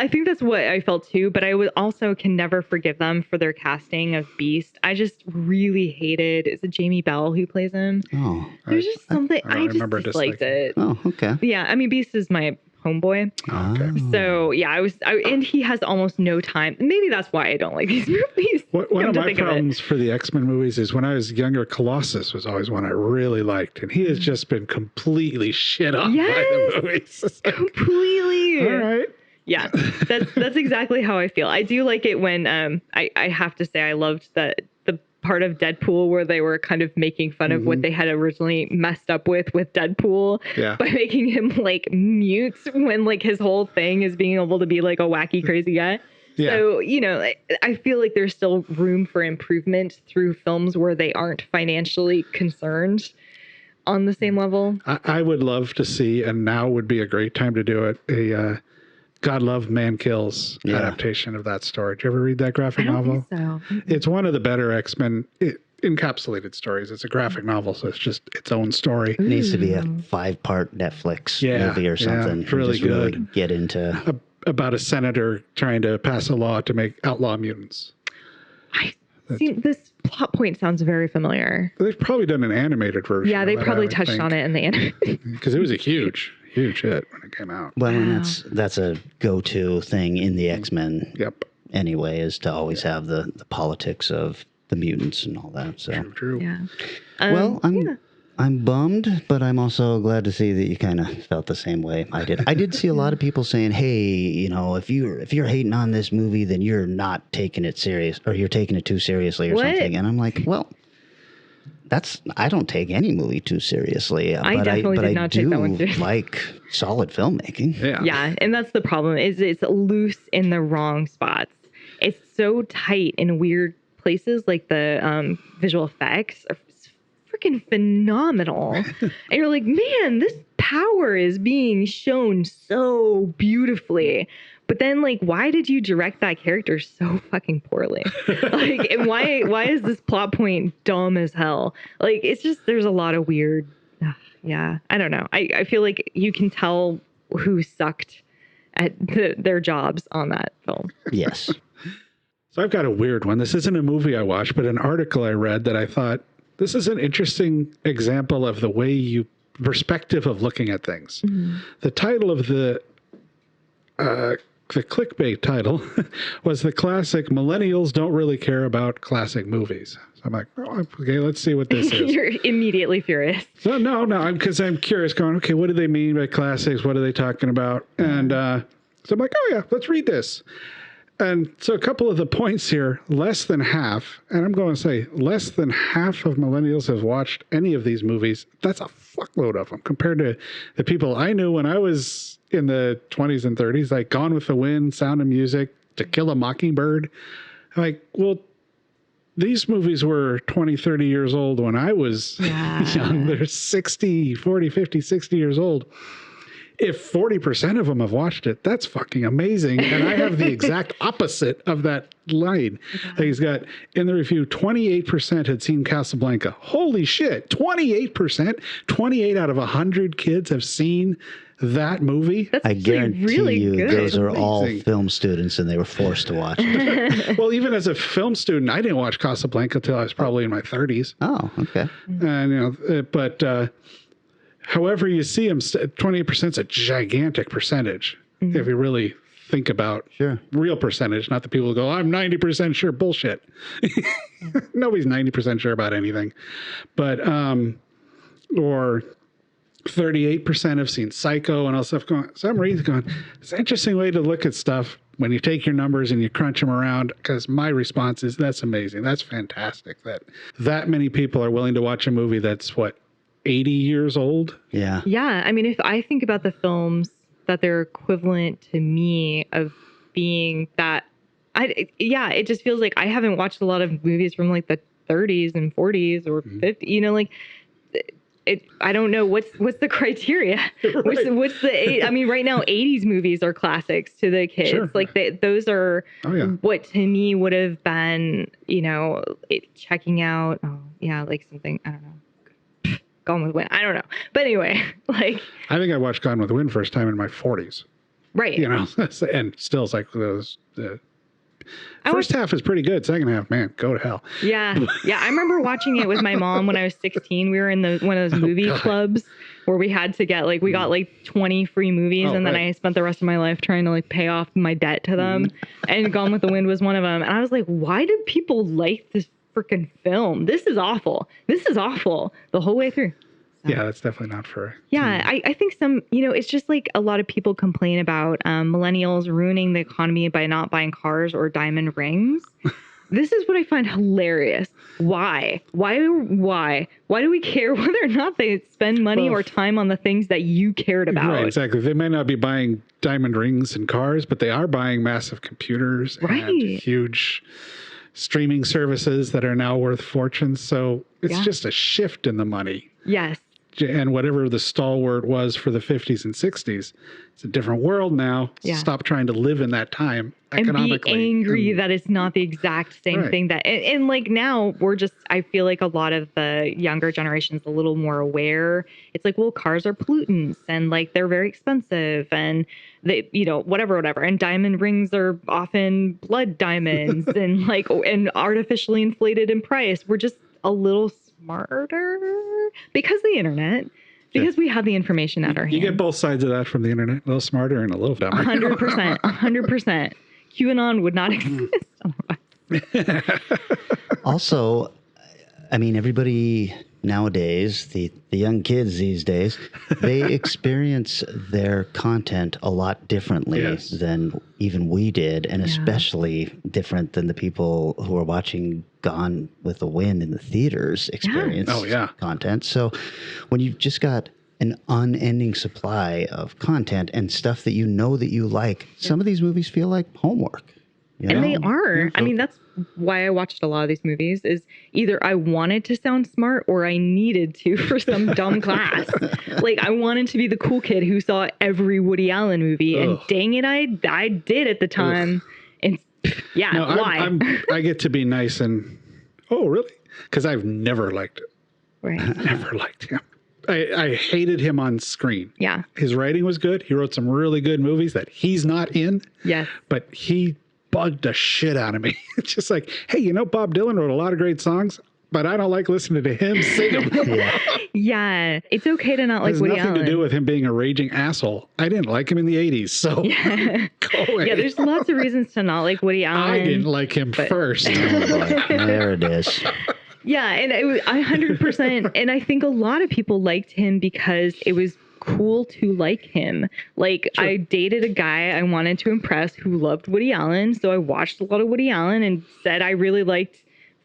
think that's what I felt too, but I also can never forgive them for their casting of Beast. I just really hated, is it Jamie Bell who plays him? Oh. There's just something, I just disliked it. Oh, okay. Yeah, I mean, Beast is my homeboy. Okay. So yeah, and he has almost no time. Maybe that's why I don't like these movies. One of my problems for the X-Men movies is when I was younger, Colossus was always one I really liked, and he has just been completely shit on by the movies. Completely. All right. Yeah, that's exactly how I feel. I do like it when I have to say I loved the part of Deadpool where they were kind of making fun of what they had originally messed up with Deadpool by making him like mute when like his whole thing is being able to be like a wacky crazy guy. Yeah. So, I feel like there's still room for improvement through films where they aren't financially concerned on the same level. I would love to see, and now would be a great time to do it, a God Love, Man Kills adaptation of that story. Did you ever read that graphic novel? I don't think so. It's one of the better X-Men encapsulated stories. It's a graphic novel, so it's just its own story. It needs to be a 5-part Netflix movie or something. Yeah, it's really good. Really get into about a senator trying to pass a law to make outlaw mutants. This plot point sounds very familiar. They've probably done an animated version. Yeah, they probably touched on it in the anime. Because it was a huge hit when it came out. Well, and that's a go-to thing in the X-Men. Yep. Anyway, is to always have the politics of the mutants and all that. So True. Yeah. Well, I'm bummed, but I'm also glad to see that you kind of felt the same way I did. I did see a lot of people saying, "Hey, if you're hating on this movie, then you're not taking it serious, or you're taking it too seriously, or something." And I'm like, well. I don't take any movie too seriously. I definitely did not take that one seriously. Like solid filmmaking. Yeah, and that's the problem. Is it's loose in the wrong spots. It's so tight in weird places, like the visual effects are freaking phenomenal. And you're like, man, this power is being shown so beautifully. But then, like, why did you direct that character so fucking poorly? Like, and why is this plot point dumb as hell? Like, it's just, there's a lot of weird, I don't know. I feel like you can tell who sucked at their jobs on that film. Yes. So I've got a weird one. This isn't a movie I watched, but an article I read that I thought, this is an interesting example of the way perspective of looking at things. Mm-hmm. The title of the clickbait title was the classic "Millennials Don't Really Care About Classic Movies." So I'm like, okay, let's see what this is. You're immediately furious. So no, because I'm curious, going, okay, what do they mean by classics? What are they talking about? And so I'm like, oh yeah, let's read this. And so a couple of the points here, less than half, and I'm going to say less than half of millennials have watched any of these movies. That's a fuckload of them compared to the people I knew when I was in the 20s and 30s, like Gone with the Wind, Sound of Music, To Kill a Mockingbird. I'm like, well, these movies were 20, 30 years old when I was young. They're 60, 40, 50, 60 years old. if 40% of them have watched it, that's fucking amazing. And I have the exact opposite of that line. He's got in the review, 28% had seen Casablanca. Holy shit, 28%? 28 out of 100 kids have seen that movie? That's I guarantee really you good. those are all Amazing. film students and they were forced to watch it. Well, even as a film student, I didn't watch Casablanca till I was probably in my 30s. Oh, okay. And, but however you see them, 28% is a gigantic percentage. If you really think about real percentage, not the people who go, I'm 90% sure. Bullshit. Nobody's 90% sure about anything. But, or 38% have seen Psycho and all stuff going. Some reason going, it's an interesting way to look at stuff when you take your numbers and you crunch them around. Because my response is, that's amazing. That's fantastic. That many people are willing to watch a movie that's 80 years old. Yeah. Yeah. I mean, if I think about the films that they're equivalent to me of being that, it just feels like I haven't watched a lot of movies from like the 30s and 40s or 50s, I don't know what's the criteria. Right. What's the? I mean, right now, 80s movies are classics to the kids. Sure. Like those are what to me would have been, checking out. Oh, yeah, like something. I don't know. Gone with Wind. I don't know. But anyway, like. I think I watched Gone with the Wind first time in my 40s. Right. And still, it's like those. First half is pretty good. Second half, man, go to hell. Yeah. Yeah. I remember watching it with my mom when I was 16. We were in one of those movie clubs where we had to get we got 20 free movies. And then I spent the rest of my life trying to pay off my debt to them. And Gone with the Wind was one of them. And I was like, why do people like this freaking film? This is awful. This is awful the whole way through. Yeah, that's definitely not for. Yeah, I think it's just like a lot of people complain about millennials ruining the economy by not buying cars or diamond rings. This is what I find hilarious. Why? Why do we care whether or not they spend money or time on the things that you cared about? Right, exactly. They may not be buying diamond rings and cars, but they are buying massive computers and huge streaming services that are now worth fortunes. So it's just a shift in the money. Yes. And whatever the stalwart was for the 50s and 60s, it's a different world now. Yeah. Stop trying to live in that time economically. And be angry that it's not the exact same thing that, and now I feel like a lot of the younger generation's a little more aware. It's like, well, cars are pollutants and they're very expensive and they, whatever. And diamond rings are often blood diamonds and artificially inflated in price. We're just a little smarter because the internet, because we have the information at our hand. You get both sides of that from the internet. A little smarter and a little dumber. 100%. QAnon would not exist otherwise. Also, I mean, everybody nowadays, the young kids these days, they experience their content a lot differently than even we did, and especially different than the people who are watching Gone with the Wind in the theaters experience content. So when you've just got an unending supply of content and stuff that that you like, some of these movies feel like homework. And they are. I mean, that's why I watched a lot of these movies is either I wanted to sound smart or I needed to for some dumb class. I wanted to be the cool kid who saw every Woody Allen movie. And dang it, I did at the time. And why? I get to be nice and, oh, really? Because I've never liked it. Right. Never liked him. I hated him on screen. Yeah. His writing was good. He wrote some really good movies that he's not in. Yes. But he bugged the shit out of me. It's just like, hey, Bob Dylan wrote a lot of great songs, but I don't like listening to him sing them. Yeah. It's okay to not like Woody Allen. It has nothing to do with him being a raging asshole. I didn't like him in the 80s, so go away. Yeah, there's lots of reasons to not like Woody Allen. I didn't like him first. There it is. Yeah, and it was 100%. And I think a lot of people liked him because it was cool to like him. I dated a guy I wanted to impress who loved Woody Allen, so I watched a lot of Woody Allen and said I really liked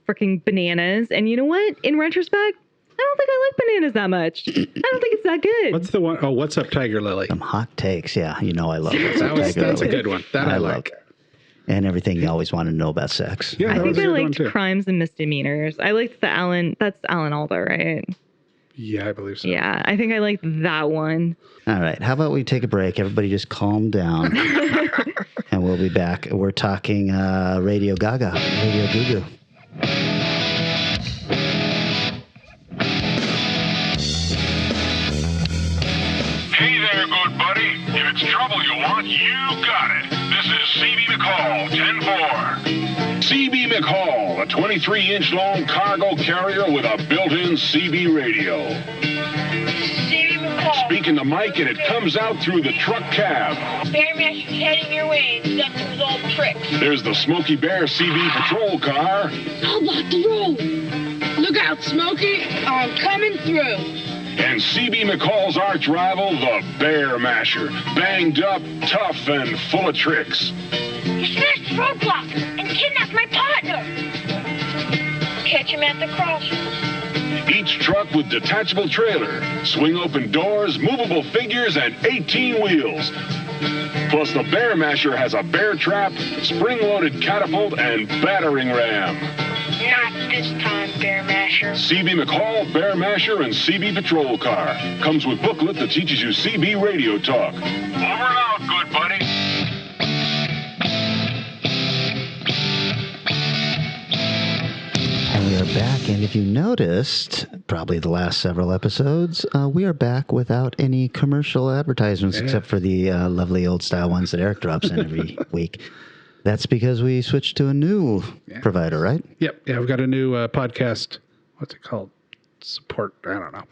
freaking Bananas. And you know what? In retrospect, I don't think I like Bananas that much. I don't think it's that good. What's the one? Oh, What's Up, Tiger Lily? Some hot takes, yeah. I love What's Up, Tiger That's Lily. a good one. That I like. And everything you always want to know about sex. Yeah, I think I liked Crimes and Misdemeanors. I liked that's Alan Alda, right? Yeah, I believe so. Yeah, I think I like that one. All right. How about we take a break? Everybody just calm down. And we'll be back. We're talking Radio Gaga, Radio Goo Goo. Hey there, good buddy. If it's trouble you want, you got it. This is CB McCall, 10-4. CB McCall, a 23-inch long cargo carrier with a built-in CB radio. CB McCall. Speaking the mic and it comes out through the truck cab. Bearmaster's heading your way, except it was all tricks. There's the Smokey Bear CB patrol car. I'll block the road. Look out, Smokey. I'm coming through. And CB McCall's arch rival, the Bear Masher. Banged up, tough, and full of tricks. You smashed the roadblock and kidnapped my partner. Catch him at the crossroads. Each truck with detachable trailer, swing open doors, movable figures, and 18 wheels. Plus, the Bear Masher has a bear trap, spring-loaded catapult, and battering ram. Not this time, Bear Masher. CB McCall, Bear Masher, and CB Patrol Car. Comes with booklet that teaches you CB radio talk. Over and out, good buddy. And we are back. And if you noticed, probably the last several episodes, we are back without any commercial advertisements except for the lovely old style ones that Eric drops in every week. That's because we switched to a new provider, right? Yep. Yeah, we've got a new podcast. What's it called? Support. I don't know.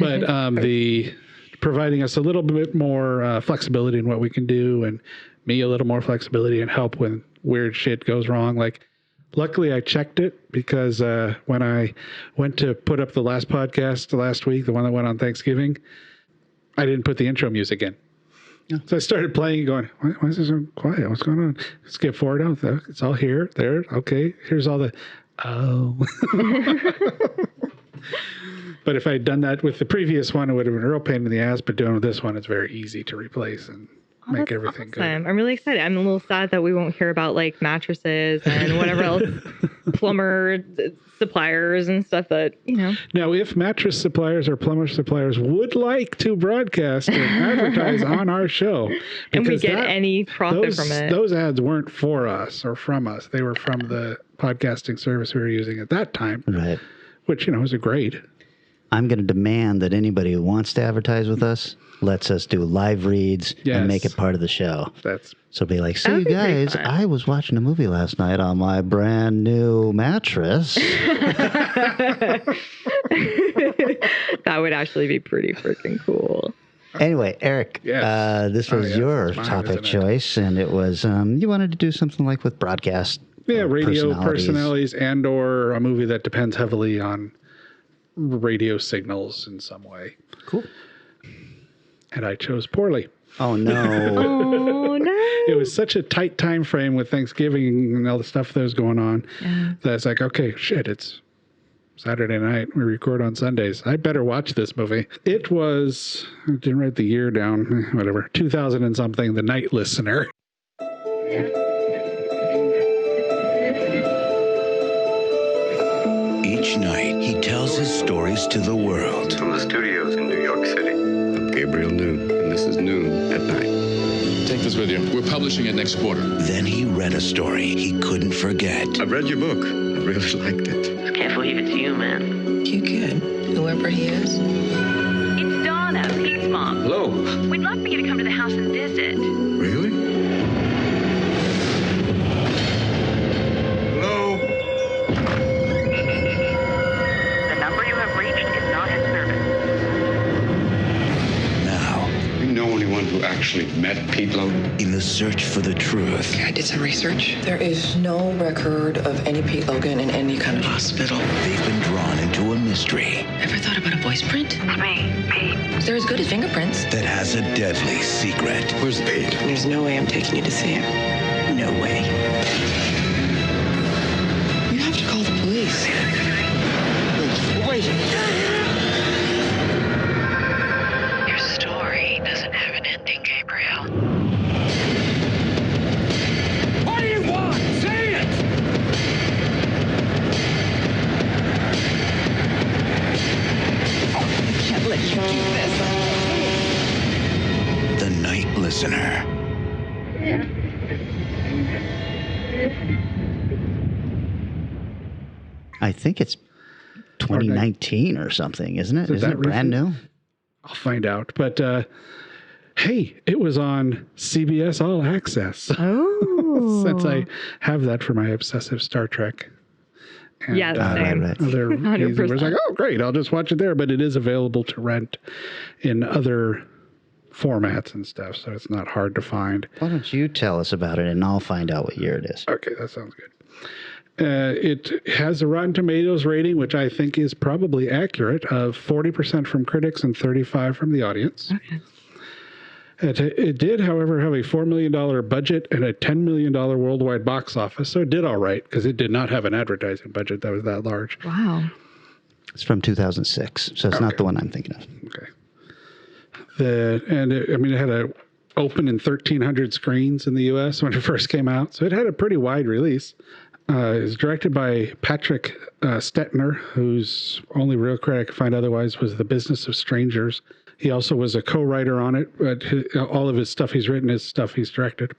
But the providing us a little bit more flexibility in what we can do, and me a little more flexibility and help when weird shit goes wrong. Like, luckily I checked it because when I went to put up the last podcast last week, the one that went on Thanksgiving, I didn't put the intro music in. So I started playing and going, why is this so quiet? What's going on? Skip forward. Oh, it's all here. There. Okay. Here's all the, oh. But if I'd done that with the previous one, it would have been a real pain in the ass. But doing with this one, it's very easy to replace and make everything good. I'm really excited. I'm a little sad that we won't hear about like mattresses and whatever else, plumber suppliers and stuff that, you know. Now, if mattress suppliers or plumber suppliers would like to broadcast and advertise on our show, and we get any profit from it. Those ads weren't for us or from us. They were from the podcasting service we were using at that time. Right. Which, you know, was a great. I'm going to demand that anybody who wants to advertise with us lets us do live reads and make it part of the show. So be like, so you guys, I was watching a movie last night on my brand new mattress. That would actually be pretty freaking cool. Anyway, Eric, this was your topic choice, and it was you wanted to do something like with broadcast. Yeah, radio personalities and or a movie that depends heavily on radio signals in some way. Cool. And I chose poorly. Oh, no. Oh, no. It was such a tight time frame with Thanksgiving and all the stuff that was going on that it's like, okay, shit, it's Saturday night. We record on Sundays. I better watch this movie. It was, I didn't write the year down, whatever, 2000 and something, The Night Listener. Each night, he tells his stories to the world. From the studios in New York City. I'm Gabriel Noon, and this is Noon at Night. Take this with you. We're publishing it next quarter. Then he read a story he couldn't forget. I've read your book. I really liked it. I can't believe it's you, man. You could, whoever he is. It's Donna, Pete's mom. Hello. We'd love for you to come to the house and visit. Really? Hello? The number you have reached is not in service. Now, You know anyone who actually met Pete Lowe? in the search for the truth, I did some research. There is no record of any Pete Logan in any kind of hospital. they've been drawn into a mystery Ever thought about a voice print? It's me, Pete. They're as good as fingerprints. that has a deadly secret. Where's Pete? There's no way I'm taking you to see him. No way. You have to call the police. Wait. Your story doesn't have an ending, Gabriel. What do you want? Say it! Listener. I think it's 2019 or something, isn't it? Isn't it brand new? I'll find out. But hey, it was on CBS All Access. Oh. Since I have that for my obsessive Star Trek. And, yes, same. Right. Other 100%. It was like, oh, great, I'll just watch it there. But it is available to rent in other formats and stuff, so it's not hard to find. Why don't you tell us about it, and I'll find out what year it is. Okay, that sounds good. It has a Rotten Tomatoes rating, which I think is probably accurate, of 40% from critics and 35% from the audience. Okay. It did, however, have a $4 million budget and a $10 million worldwide box office, so it did all right, because it did not have an advertising budget that was that large. Wow. It's from 2006, so it's not the one I'm thinking of. Okay. It had a open in 1,300 screens in the U.S. when it first came out, so it had a pretty wide release. It was directed by Patrick Stettner, whose only real credit I could find otherwise was The Business of Strangers. He also was a co-writer on it, but all of his stuff he's written is stuff he's directed.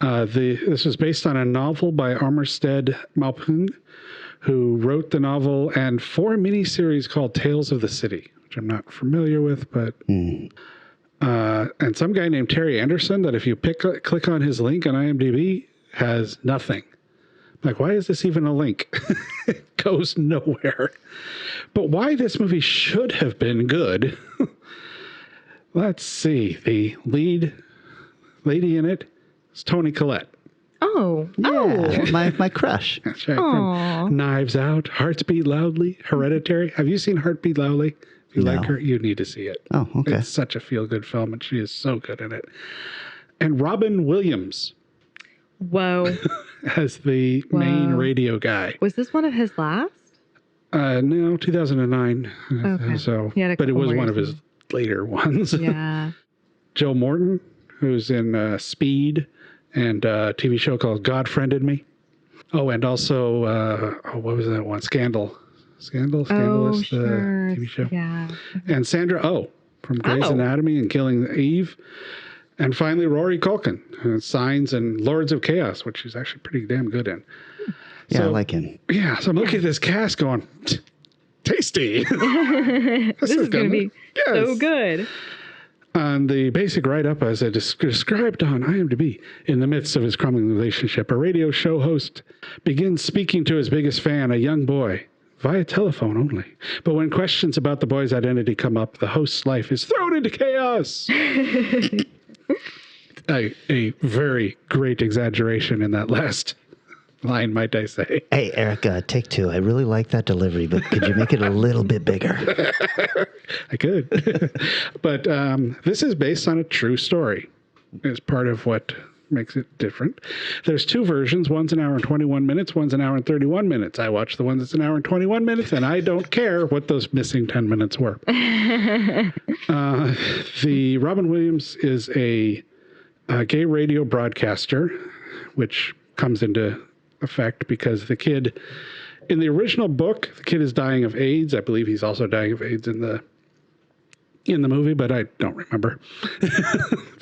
This was based on a novel by Armistead Maupin, who wrote the novel and 4 miniseries called Tales of the City, which I'm not familiar with, but... and some guy named Terry Anderson that if you click on his link on IMDb has nothing. Like, why is this even a link? It goes nowhere. But why this movie should have been good... Let's see. The lead lady in it is Toni Collette. Oh. Yeah, my crush. That's right. From Knives Out, Hearts Beat Loudly, Hereditary. Have you seen Heart Beat Loudly? If you like her, you need to see it. Oh, okay. It's such a feel-good film, and she is so good in it. And Robin Williams. Whoa. As the main radio guy. Was this one of his last? No, 2009. Okay. So, but it was one of his later ones. Yeah. Joe Morton, who's in Speed and a TV show called God Friended Me. Oh, and also, what was that one? Scandalous, the TV show. Yeah. And Sandra Oh from Grey's Anatomy and Killing Eve. And finally, Rory Culkin, who Signs and Lords of Chaos, which he's actually pretty damn good in. Yeah, I like him. Yeah, so I'm looking at this cast going, tasty. This is going to be so good. On the basic write-up, as I described on IMDb, in the midst of his crumbling relationship, a radio show host begins speaking to his biggest fan, a young boy, via telephone only. But when questions about the boy's identity come up, the host's life is thrown into chaos. A very great exaggeration in that last line, might I say. Hey, Erica, take 2. I really like that delivery, but could you make it a little bit bigger? I could. But this is based on a true story. It's part of what makes it different. There's 2 versions. One's an hour and 21 minutes. One's an hour and 31 minutes. I watched the one that's an hour and 21 minutes, and I don't care what those missing 10 minutes were. The Robin Williams is a gay radio broadcaster, which comes into effect because the kid, in the original book, the kid is dying of AIDS. I believe he's also dying of AIDS in the movie, but I don't remember.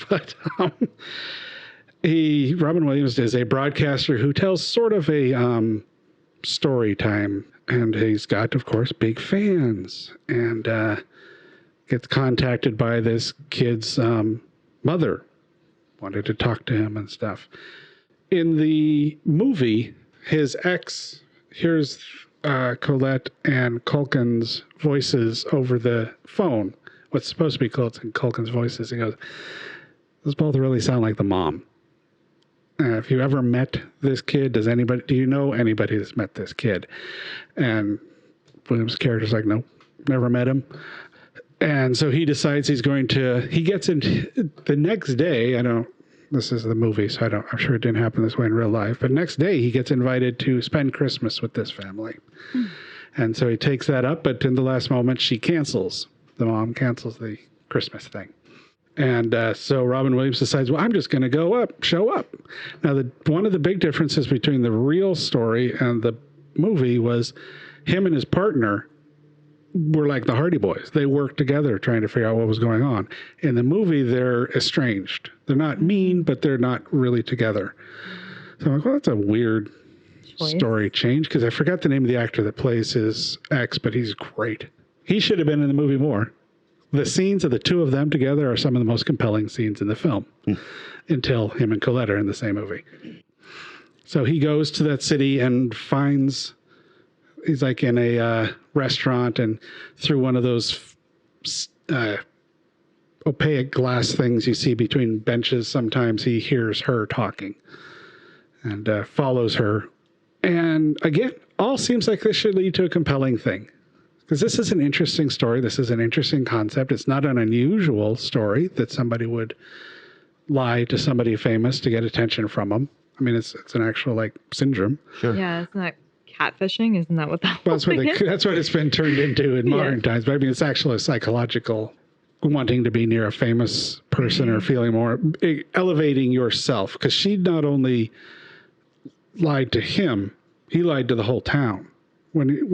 But Robin Williams is a broadcaster who tells sort of a story time, and he's got, of course, big fans, and gets contacted by this kid's mother, wanted to talk to him and stuff. In the movie, his ex hears Colette and Culkin's voices over the phone. What's supposed to be Culkin's voices. He goes, "Those both really sound like the mom." If you ever met this kid, do you know anybody that's met this kid? And Williams' character's like, "Nope, never met him." And so he decides he gets into the next day. This is the movie, so I'm sure it didn't happen this way in real life. But next day, he gets invited to spend Christmas with this family. And so he takes that up, but in the last moment, the mom cancels the Christmas thing. And so Robin Williams decides, well, I'm just going to show up. Now, one of the big differences between the real story and the movie was him and his partner were like the Hardy Boys. They worked together trying to figure out what was going on. In the movie, they're estranged. They're not mean, but they're not really together. So I'm like, well, that's a weird story change, because I forgot the name of the actor that plays his ex, but he's great. He should have been in the movie more. The scenes of the two of them together are some of the most compelling scenes in the film until him and Colette are in the same movie. So he goes to that city and finds, he's like in a restaurant, and through one of those opaque glass things you see between benches, sometimes he hears her talking and follows her. And again, all seems like this should lead to a compelling thing. Because this is an interesting story. This is an interesting concept. It's not an unusual story that somebody would lie to somebody famous to get attention from them. I mean, it's an actual like syndrome. Sure. Yeah, isn't that catfishing? Isn't that what that well, that's what it's been turned into in modern times. But I mean, it's actually a psychological wanting to be near a famous person or feeling more, elevating yourself. Because she not only lied to him, he lied to the whole town.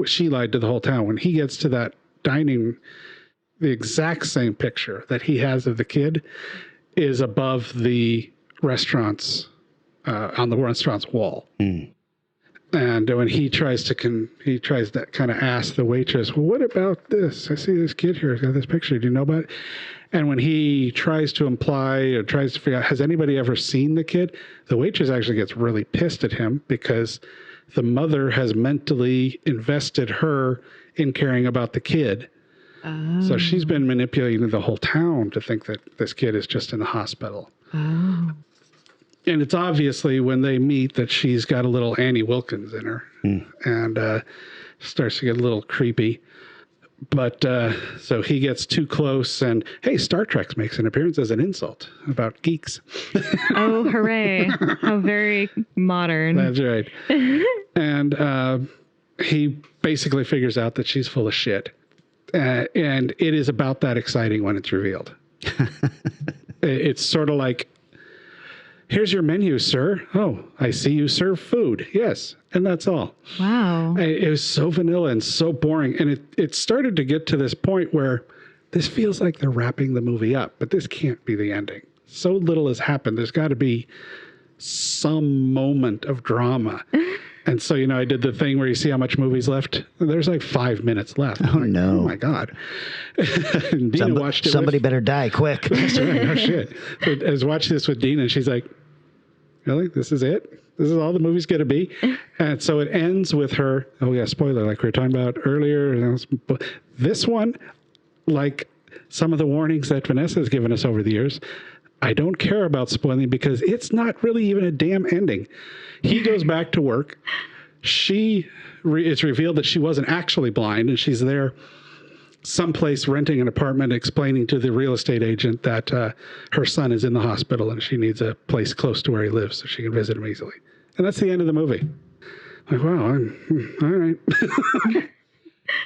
She lied to the whole town. When he gets to that dining, the exact same picture that he has of the kid is above the restaurant's, on the restaurant's wall. And when he tries to kind of ask the waitress, well, what about this? I see this kid here. He's got this picture. Do you know about it? And when he tries to imply or tries to figure out, has anybody ever seen the kid? The waitress actually gets really pissed at him because the mother has mentally invested her in caring about the kid. Oh. So she's been manipulating the whole town to think that this kid is just in the hospital. Oh. And it's obviously when they meet that she's got a little Annie Wilkins in her and starts to get a little creepy. But so he gets too close and, hey, Star Trek makes an appearance as an insult about geeks. Oh, hooray. How very modern. That's right. And he basically figures out that she's full of shit. And it is about that exciting when it's revealed. It's sort of like, here's your menu, sir. Oh, I see you serve food. Yes. And that's all. Wow. It was so vanilla and so boring. And it started to get to this point where this feels like they're wrapping the movie up, but this can't be the ending. So little has happened. There's got to be some moment of drama. And so, I did the thing where you see how much movie's left. There's like 5 minutes left. Oh, no. Oh, my God. Dina watched it. Somebody better die quick. That's right. No shit. So I was watching this with Dina, and she's like, really? This is it? This is all the movie's going to be? And so it ends with her, oh, yeah, spoiler, like we were talking about earlier. This one, like some of the warnings that Vanessa has given us over the years, I don't care about spoiling because it's not really even a damn ending. He goes back to work. It's revealed that she wasn't actually blind, and she's there someplace renting an apartment, explaining to the real estate agent that her son is in the hospital and she needs a place close to where he lives so she can visit him easily. And that's the end of the movie. Like, wow, all right.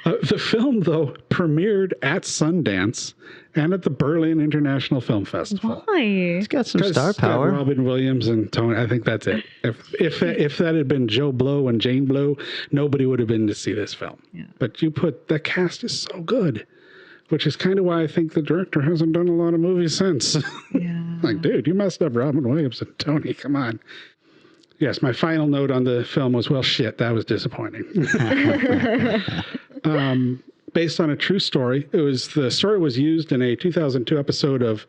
The film, though, premiered at Sundance and at the Berlin International Film Festival. Why? It's got some star power. Robin Williams and Tony. I think that's it. If that had been Joe Blow and Jane Blow, nobody would have been to see this film. Yeah. But the cast is so good, which is kind of why I think the director hasn't done a lot of movies since. Yeah. Like, dude, you messed up Robin Williams and Tony. Come on. Yes, my final note on the film was, well, shit, that was disappointing. Based on a true story. The story was used in a 2002 episode of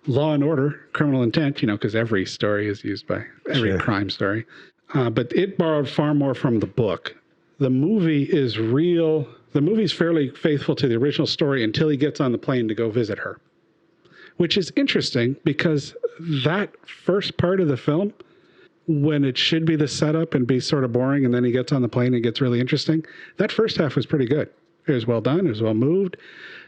Law and Order, Criminal Intent, because every story is used by every crime story. But it borrowed far more from the book. The movie is real. The movie's fairly faithful to the original story until he gets on the plane to go visit her, which is interesting because that first part of the film, when it should be the setup and be sort of boring, and then he gets on the plane and it gets really interesting, that first half was pretty good. It was well done. It was well moved.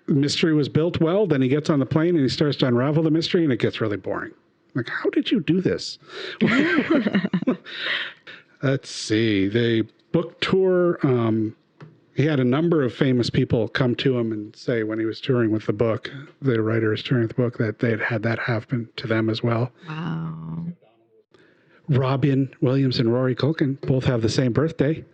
The mystery was built well. Then he gets on the plane and he starts to unravel the mystery and it gets really boring. Like, how did you do this? Let's see. The book tour, he had a number of famous people come to him and say when he was touring with the book, the writer is touring with the book, that they'd had that happen to them as well. Wow. Robin Williams and Rory Culkin both have the same birthday.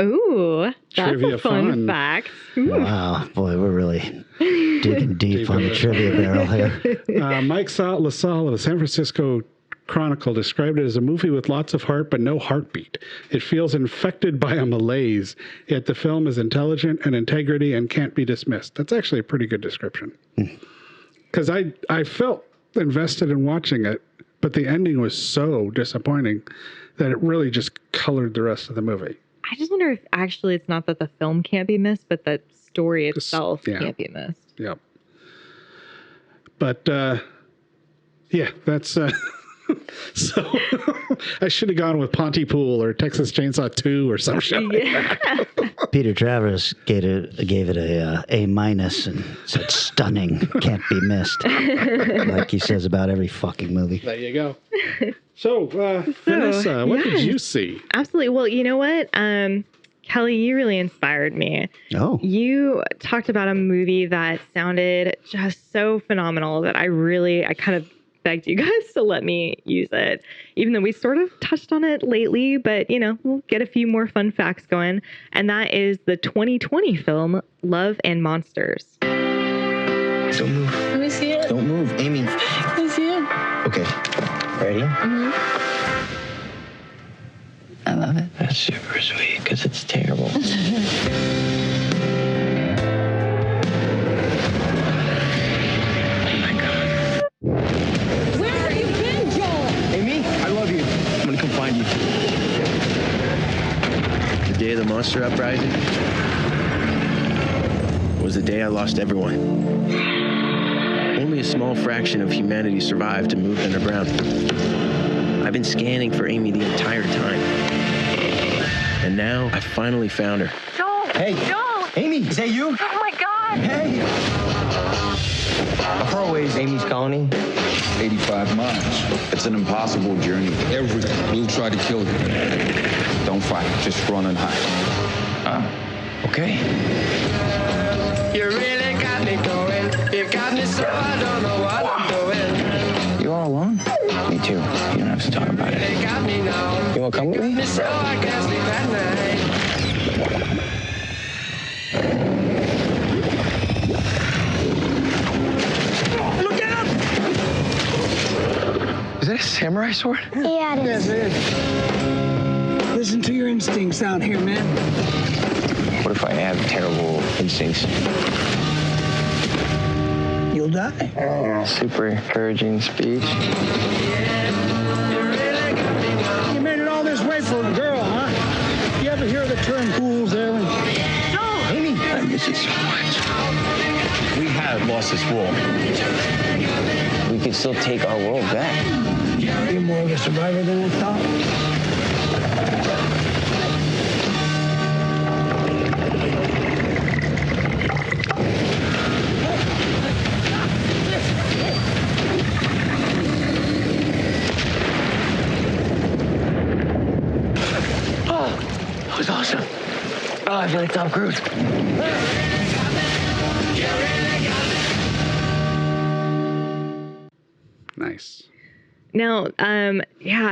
Ooh, that's Trivia a fun fun. fact. Ooh. Wow, boy, we're really digging deep on the trivia barrel here. Mike LaSalle of the San Francisco Chronicle described it as a movie with lots of heart but no heartbeat. It feels infected by a malaise, yet the film is intelligent and integrity and can't be dismissed. That's actually a pretty good description. Because I felt invested in watching it, but the ending was so disappointing that it really just colored the rest of the movie. I just wonder if actually it's not that the film can't be missed, but the story itself can't be missed. Yeah. But, that's... So I should have gone with Pontypool or Texas Chainsaw 2 or some shit like that. Peter Travers gave it a A- and said stunning, can't be missed. Like he says about every fucking movie. There you go. So Vanessa, what did you see? Absolutely. Well, you know what? Kelly, you really inspired me. Oh. You talked about a movie that sounded just so phenomenal that I kind of begged you guys to let me use it, even though we sort of touched on it lately, but we'll get a few more fun facts going. And that is the 2020 film Love and Monsters. Don't move. Let me see it. Don't move. Amy. Let me see it. Okay. Ready? I love it. That's super sweet because it's terrible. The day of the monster uprising was the day I lost everyone. Only a small fraction of humanity survived and moved underground. I've been scanning for Amy the entire time. And now I finally found her. Joel! Hey! Joel! Amy, is that you? Oh my God! Hey! How far away is Amy's colony? 85 miles. It's an impossible journey. Everything will try to kill you. Don't fight. Just run and hide. Okay. You really got me going. You got me so I don't know what I'm doing. You all alone? Me too. You don't have to talk about it. They got me now. You want to come with me? So I can't sleep at night. Look out! Is that a samurai sword? Yeah, it is. Yes, it is. Listen to your instincts out here, man. What if I have terrible instincts? You'll die. Super encouraging speech. You made it all this way for a girl, huh? You ever hear of the term fool's errand? No! Amy! I miss you so much. We have lost this war. We could still take our world back. You're more of a survivor than I thought. That was awesome. Oh, I feel like Tom Cruise. Nice. Now,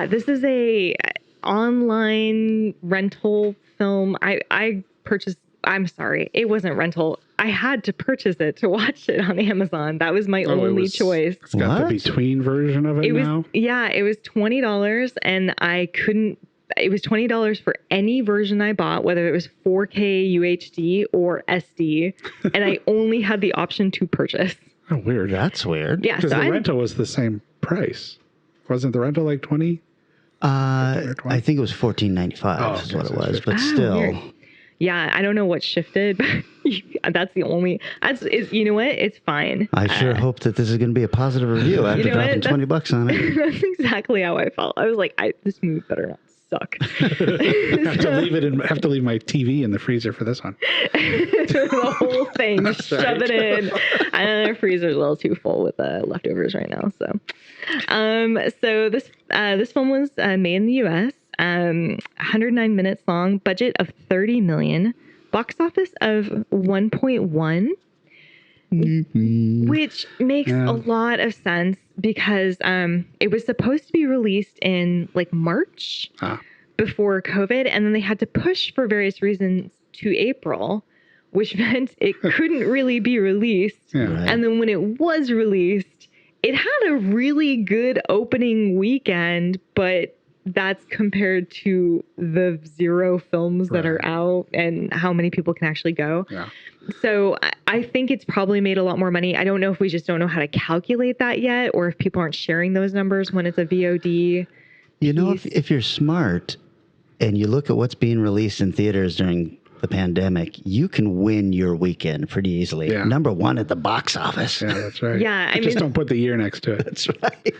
this is a online rental film. I purchased. I'm sorry, it wasn't rental. I had to purchase it to watch it on Amazon. That was my only choice. It's got the between version of it now. It was $20, and I couldn't. It was $20 for any version I bought, whether it was 4K UHD or SD, and I only had the option to purchase. Oh, weird. That's weird. Yeah, because the rental was the same price. Wasn't the rental like 20? I think it was $14.95 is what it was, but still. Weird. Yeah, I don't know what shifted, but that's the only. You know what? It's fine. I sure hope that this is going to be a positive review after dropping $20 on it. That's exactly how I felt. I was like, this movie better not suck. have to leave my TV in the freezer for this one. The whole thing, That's shove right. it in. And our freezer's a little too full with leftovers right now. So this film was made in the U.S. 109 minutes long, budget of $30 million, box office of 1.1, which makes a lot of sense because it was supposed to be released in like March, before COVID, and then they had to push for various reasons to April, which meant it couldn't really be released. Yeah. Right. And then when it was released, it had a really good opening weekend, but that's compared to the 0 films that are out and how many people can actually go. Yeah. So I think it's probably made a lot more money. I don't know if we just don't know how to calculate that yet, or if people aren't sharing those numbers when it's a VOD. You know, if you're smart and you look at what's being released in theaters during the pandemic, you can win your weekend pretty easily. Yeah. Number 1 at the box office. Yeah, that's right. Yeah, I just mean, don't put the year next to it. That's right.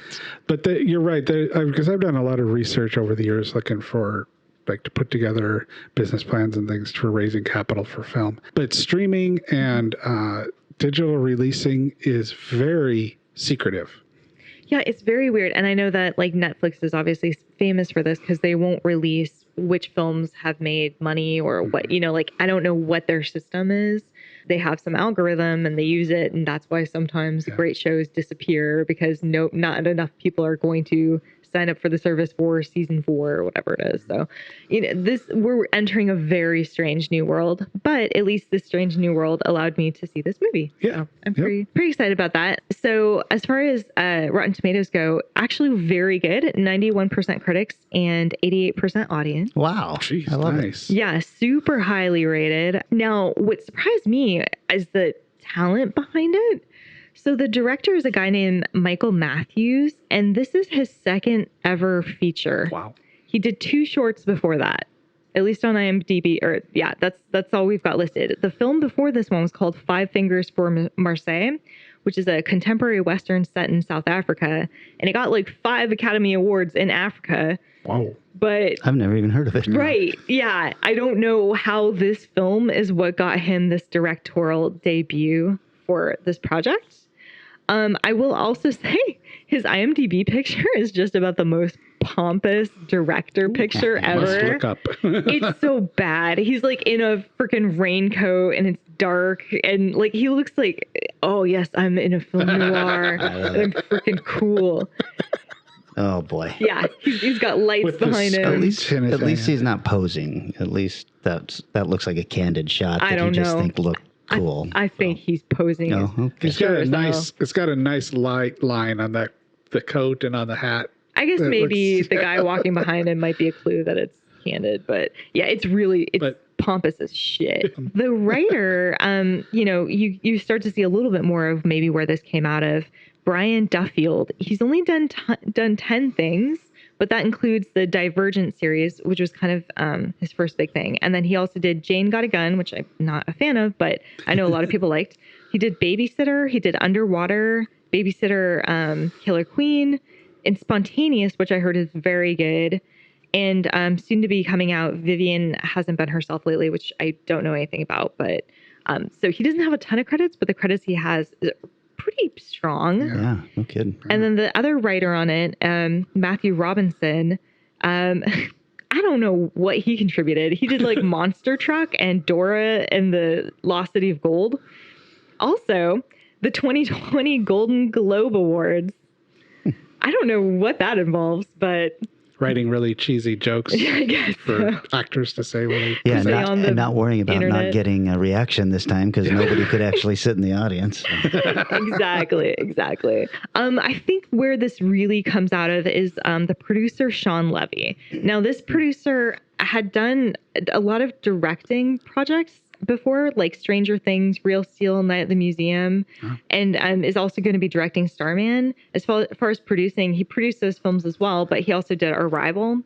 But you're right, because I've done a lot of research over the years looking for, like, to put together business plans and things for raising capital for film. But streaming and digital releasing is very secretive. Yeah, it's very weird. And I know that like Netflix is obviously famous for this because they won't release which films have made money or what, you know, like I don't know what their system is. They have some algorithm and they use it. And that's why sometimes great shows disappear because not enough people are going to sign up for the service for season 4 or whatever it is. So, you know, we're entering a very strange new world, but at least this strange new world allowed me to see this movie. Yeah. So I'm pretty excited about that. So as far as Rotten Tomatoes go, actually very good. 91% critics and 88% audience. Wow. Jeez, I love nice. it. Yeah, super highly rated. Now, what surprised me is the talent behind it. So the director is a guy named Michael Matthews, and this is his second ever feature. Wow. He did 2 shorts before that, at least on IMDb, or yeah, that's all we've got listed. The film before this one was called Five Fingers for Marseille, which is a contemporary Western set in South Africa, and it got like 5 Academy Awards in Africa. Wow. But I've never even heard of it. Right. Yeah. I don't know how this film is what got him this directorial debut for this project. I will also say his IMDb picture is just about the most pompous director picture ever. Must look up. It's so bad. He's like in a freaking raincoat and it's dark and like he looks like, oh yes, I'm in a film noir. I'm freaking cool. Oh boy. Yeah, he's got lights behind him. At least he's not posing. At least that looks like a candid shot that I don't you just know. think look cool. I think he's posing. Oh, okay. It's got a nice light line on the coat and on the hat. I guess maybe the guy walking behind him might be a clue that it's candid, but yeah, it's pompous as shit. The writer, you know, you start to see a little bit more of maybe where this came out of. Brian Duffield. He's only done 10 things, but that includes the Divergent series, which was kind of his first big thing. And then he also did Jane Got a Gun, which I'm not a fan of, but I know a lot of people liked. He did Babysitter. He did Underwater, Babysitter, Killer Queen, and Spontaneous, which I heard is very good. And soon to be coming out, Vivian Hasn't Been Herself Lately, which I don't know anything about. But so he doesn't have a ton of credits, but the credits he has is pretty strong. Yeah, no kidding. And then the other writer on it, Matthew Robinson, I don't know what he contributed. He did like Monster Truck and Dora and the Lost City of Gold. Also, the 2020 Golden Globe Awards. I don't know what that involves, but writing really cheesy jokes I guess for actors to say really. Yeah, and not worrying about internet. not getting a reaction this time because nobody could actually sit in the audience. Exactly. I think where this really comes out of is the producer Sean Levy. Now, this producer had done a lot of directing projects before, like Stranger Things, Real Steel, Night at the Museum, and is also going to be directing Starman. As far as producing, he produced those films as well, but he also did Arrival.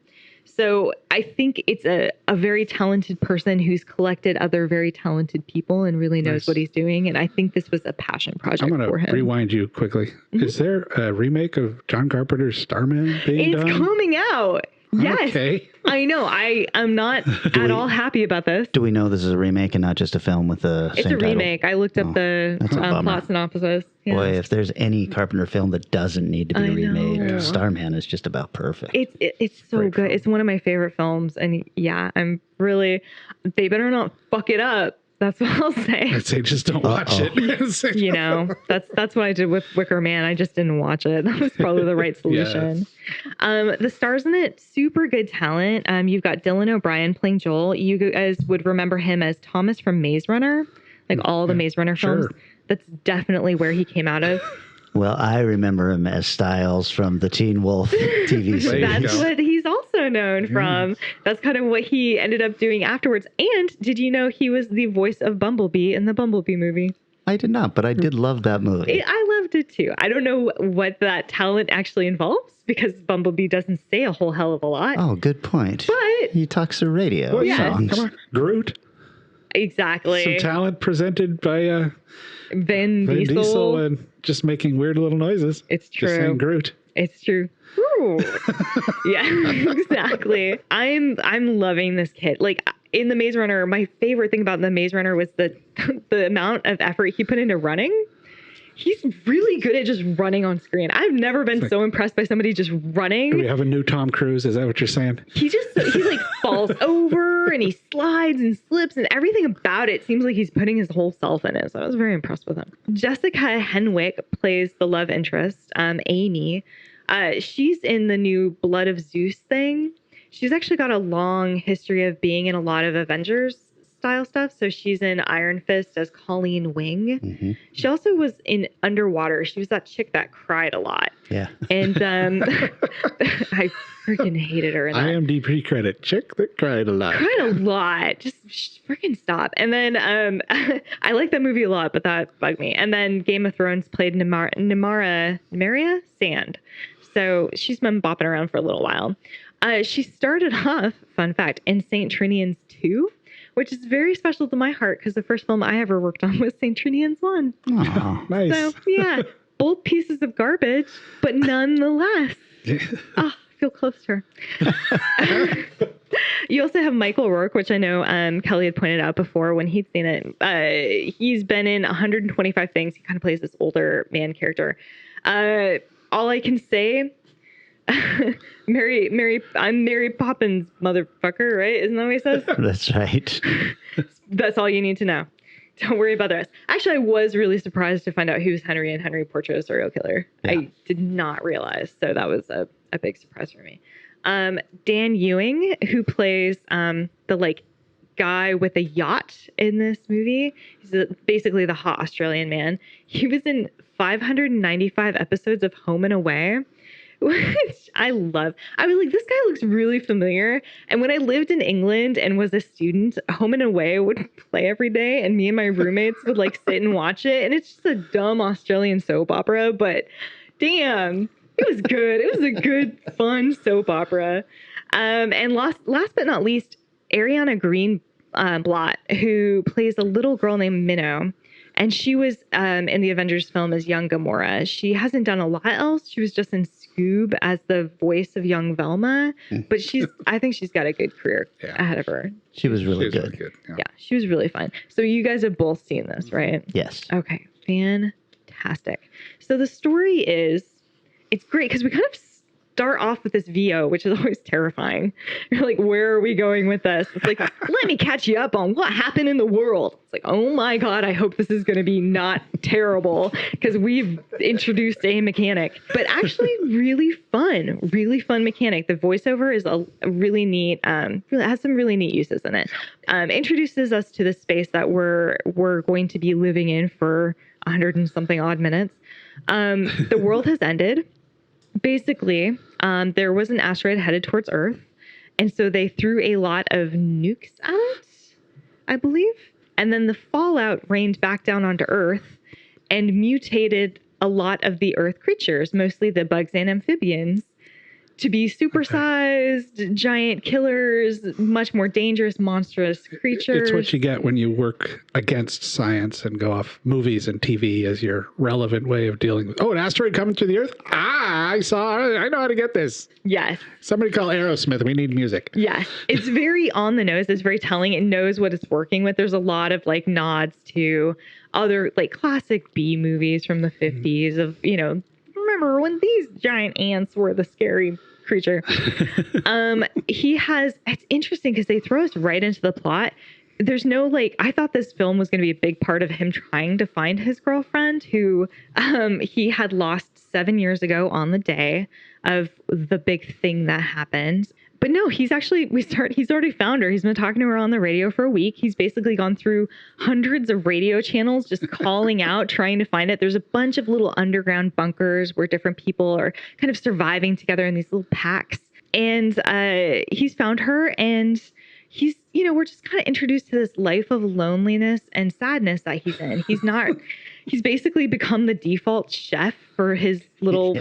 So I think it's a very talented person who's collected other very talented people and really knows what he's doing. And I think this was a passion project for him. I'm going to rewind you quickly. Mm-hmm. Is there a remake of John Carpenter's Starman being done? It's coming out. Yes. Okay. I know. I'm not at all happy about this. Do we know this is a remake and not just a film with the It's same a remake. title? I looked up the plot synopsis. Yeah. Boy, if there's any Carpenter film that doesn't need to be remade, Starman is just about perfect. It's so good. Film. It's one of my favorite films. And yeah, I'm really, they better not fuck it up. That's what I'll say. I'd say just don't watch it. You know, that's what I did with Wicker Man. I just didn't watch it. That was probably the right solution. Yes. The stars in it, super good talent. You've got Dylan O'Brien playing Joel. You guys would remember him as Thomas from Maze Runner, like all the Maze Runner films. Sure. That's definitely where he came out of. Well, I remember him as Styles from the Teen Wolf TV series. That's what he's also known from. That's kind of what he ended up doing afterwards. And did you know he was the voice of Bumblebee in the Bumblebee movie? I did not, but I did love that movie. I loved it too. I don't know what that talent actually involves because Bumblebee doesn't say a whole hell of a lot. Oh, good point. But he talks to radio songs. Come on, Groot. Exactly. Some talent presented by Vin Diesel and just making weird little noises. It's true. Just saying Groot. It's true. Ooh. Yeah, exactly. I'm loving this kid. Like in the Maze Runner, my favorite thing about the Maze Runner was the amount of effort he put into running. He's really good at just running on screen. I've never been so impressed by somebody just running. Do we have a new Tom Cruise? Is that what you're saying? He like falls over and he slides and slips and everything about it seems like he's putting his whole self in it. So I was very impressed with him. Jessica Henwick plays the love interest, Amy. She's in the new Blood of Zeus thing. She's actually got a long history of being in a lot of Avengers style stuff. So she's in Iron Fist as Colleen Wing. Mm-hmm. She also was in Underwater. She was that chick that cried a lot. Yeah. And I freaking hated her in that. IMDb credit. Chick that cried a lot. Cried a lot. Just freaking stop. And then I like that movie a lot, but that bugged me. And then Game of Thrones played Nymeria Sand. So she's been bopping around for a little while. She started off, fun fact, in St. Trinian's 2. Which is very special to my heart because the first film I ever worked on was St. Trinian's 1. Oh, nice. So, yeah, both pieces of garbage, but nonetheless. I feel close to her. You also have Michael Rourke, which I know Kelly had pointed out before when he'd seen it. He's been in 125 things. He kind of plays this older man character. All I can say... I'm Mary Poppins, motherfucker, right? Isn't that what he says? That's right. That's all you need to know. Don't worry about the rest. Actually, I was really surprised to find out he was Henry and Henry Portrait of a Serial Killer. Yeah. I did not realize. So that was a big surprise for me. Dan Ewing, who plays the guy with a yacht in this movie. He's basically the hot Australian man. He was in 595 episodes of Home and Away. Which I love. I was like, this guy looks really familiar. And when I lived in England and was a student, Home and Away would play every day. And me and my roommates would sit and watch it. And it's just a dumb Australian soap opera. But damn, it was good. It was a good, fun soap opera. And last but not least, Ariana Greenblatt, who plays a little girl named Minnow. And she was in the Avengers film as young Gamora. She hasn't done a lot else. She was just in Scoob as the voice of young Velma. But I think she's got a good career ahead of her. She was really good. Yeah, she was really fun. So you guys have both seen this, right? Yes. Okay, fantastic. So the story it's great because we kind of start off with this VO, which is always terrifying. You're like, where are we going with this? It's like, let me catch you up on what happened in the world. It's like, oh my God, I hope this is going to be not terrible because we've introduced a mechanic, but actually really fun mechanic. The voiceover is a really neat, has some really neat uses in it. Introduces us to the space that we're going to be living in for 100 and something odd minutes. The world has ended. Basically, there was an asteroid headed towards Earth, and so they threw a lot of nukes at it, I believe. And then the fallout rained back down onto Earth and mutated a lot of the Earth creatures, mostly the bugs and amphibians, to be supersized, giant killers, much more dangerous, monstrous creatures. It's what you get when you work against science and go off movies and TV as your relevant way of dealing with, an asteroid coming through the Earth? I know how to get this. Yes. Somebody call Aerosmith. We need music. Yes. It's very on the nose. It's very telling. It knows what it's working with. There's a lot of nods to other classic B movies from the 50s of, remember when these giant ants were the scary creature. It's interesting because they throw us right into the plot. there's no like, I thought this film was going to be a big part of him trying to find his girlfriend who he had lost 7 years ago on the day of the big thing that happened. But no, he's already found her. He's been talking to her on the radio for a week. He's basically gone through hundreds of radio channels, just calling out, trying to find it. There's a bunch of little underground bunkers where different people are kind of surviving together in these little packs. And he's found her, and he's, we're just kind of introduced to this life of loneliness and sadness that he's in. He's basically become the default chef for his little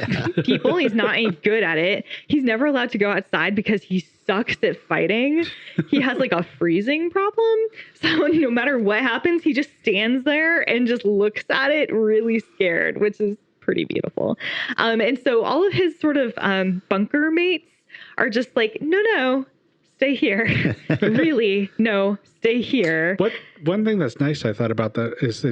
people. He's not any good at it. He's never allowed to go outside because he sucks at fighting. He has like a freezing problem. So no matter what happens, he just stands there and just looks at it really scared, which is pretty beautiful. And so all of his sort of bunker mates are just like, no, stay here. Really, no, stay here. One thing that's nice I thought about that is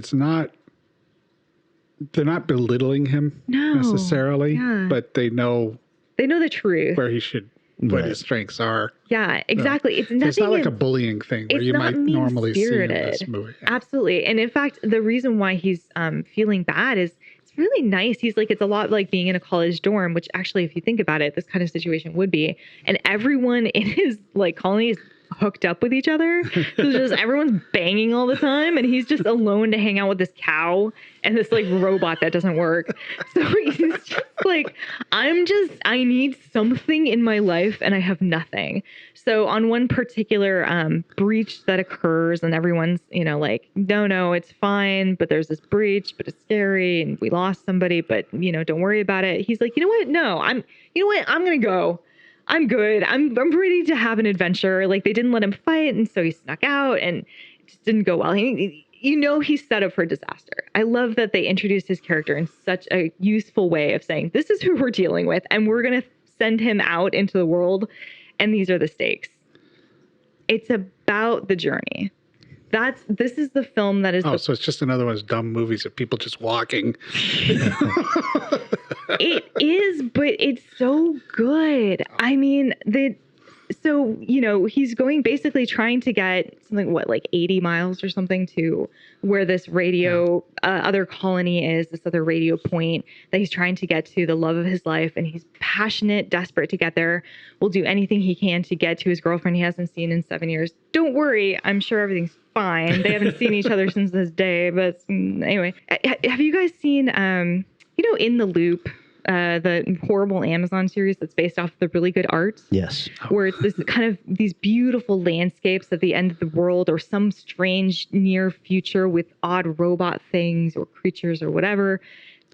they're not belittling him necessarily, but they know the truth where he should, what his strengths are. Yeah, exactly. It's not like a bullying thing where you might normally see in this movie. Yeah. Absolutely. And in fact, the reason why he's feeling bad is it's really nice. He's like, it's a lot like being in a college dorm, which actually, if you think about it, this kind of situation would be. And everyone in his like colony is hooked up with each other. So just everyone's banging all the time, and he's just alone to hang out with this cow and this like robot that doesn't work. So he's just like, I need something in my life and I have nothing. So on one particular breach that occurs, and everyone's, like, no, it's fine, but there's this breach, but it's scary and we lost somebody, but don't worry about it. He's like, no, I'm gonna go. I'm good. I'm ready to have an adventure. Like, they didn't let him fight, and so he snuck out, and it just didn't go well. He's set up for disaster. I love that they introduced his character in such a useful way of saying, this is who we're dealing with, and we're going to send him out into the world, and these are the stakes. It's about the journey. This is the film that is... so it's just another one of those dumb movies of people just walking. It is, but it's so good. I mean, he's going basically trying to get something, like 80 miles or something to where this radio, other colony is, this other radio point that he's trying to get to, the love of his life. And he's passionate, desperate to get there, will do anything he can to get to his girlfriend he hasn't seen in 7 years. Don't worry, I'm sure everything's fine. They haven't seen each other since this day. But anyway, have you guys seen, In the Loop? The horrible Amazon series that's based off of the Really Good Art. Yes. Where it's this kind of these beautiful landscapes at the end of the world, or some strange near future with odd robot things or creatures or whatever.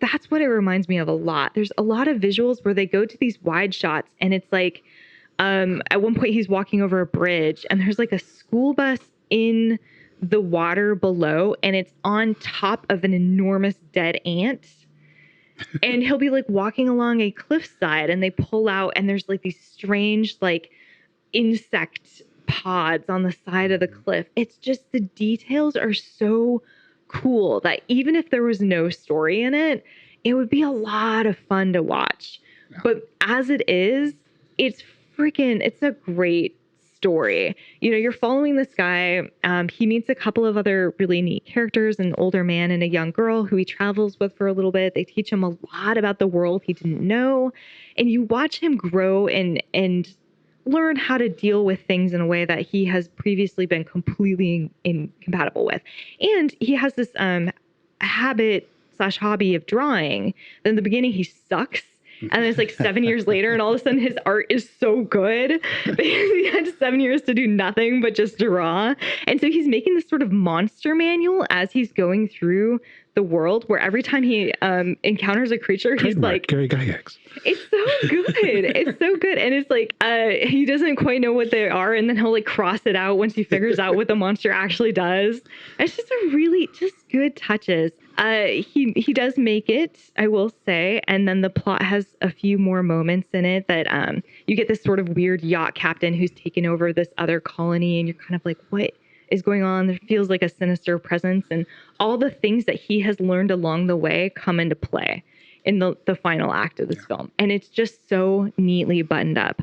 That's what it reminds me of a lot. There's a lot of visuals where they go to these wide shots, and it's like at one point he's walking over a bridge and there's like a school bus in the water below, and it's on top of an enormous dead ant. And he'll be like walking along a cliffside, and they pull out, and there's like these strange like insect pods on the side of the cliff. It's just, the details are so cool that even if there was no story in it, it would be a lot of fun to watch. Yeah. But as it is, it's a great story. You're following this guy. He meets a couple of other really neat characters, an older man and a young girl who he travels with for a little bit. They teach him a lot about the world he didn't know. And you watch him grow and learn how to deal with things in a way that he has previously been completely incompatible with. And he has this habit/hobby of drawing. Then in the beginning, he sucks. And then it's like 7 years later, and all of a sudden his art is so good. He had 7 years to do nothing but just draw. And so he's making this sort of monster manual as he's going through the world, where every time he encounters a creature, he's like... Gary Gygax. It's so good. It's so good. And it's like, he doesn't quite know what they are, and then he'll like cross it out once he figures out what the monster actually does. It's just a really just good touches. He does make it, I will say, and then the plot has a few more moments in it that you get this sort of weird yacht captain who's taken over this other colony, and you're kind of like, what is going on? There feels like a sinister presence, and all the things that he has learned along the way come into play in the final act of this film. And it's just so neatly buttoned up.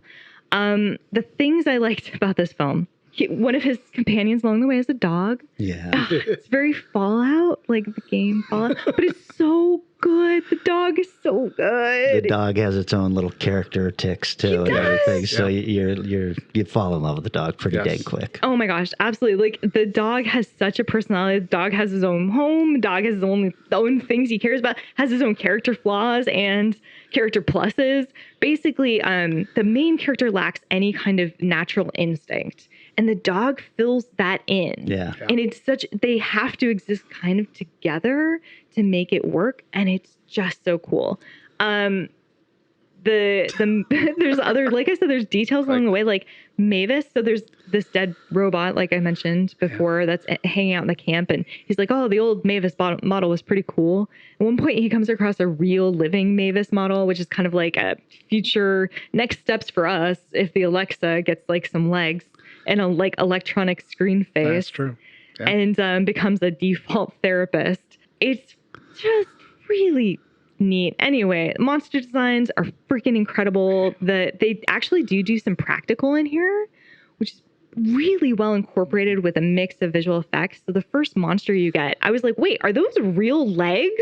The things I liked about this film, one of his companions along the way is a dog. Yeah. It's very Fallout, like the game Fallout, but it's so good. The dog is so good. The dog has its own little character tics too and everything. So you fall in love with the dog pretty dang quick. Oh my gosh, absolutely. Like the dog has such a personality. The dog has his own home. The dog has his own things he cares about, has his own character flaws and character pluses. Basically, the main character lacks any kind of natural instinct. And the dog fills that in. Yeah. And it's they have to exist kind of together to make it work. And it's just so cool. There's other, like I said, there's details along the way, like Mavis. So there's this dead robot, like I mentioned before, that's hanging out in the camp. And he's like, oh, the old Mavis model was pretty cool. At one point he comes across a real living Mavis model, which is kind of like a future next steps for us if the Alexa gets like some legs and a like electronic screen face. That's true. Yeah. And becomes a default therapist. It's just really neat. Anyway, monster designs are freaking incredible. They actually do some practical in here, which is really well incorporated with a mix of visual effects. So the first monster you get, I was like, wait, are those real legs?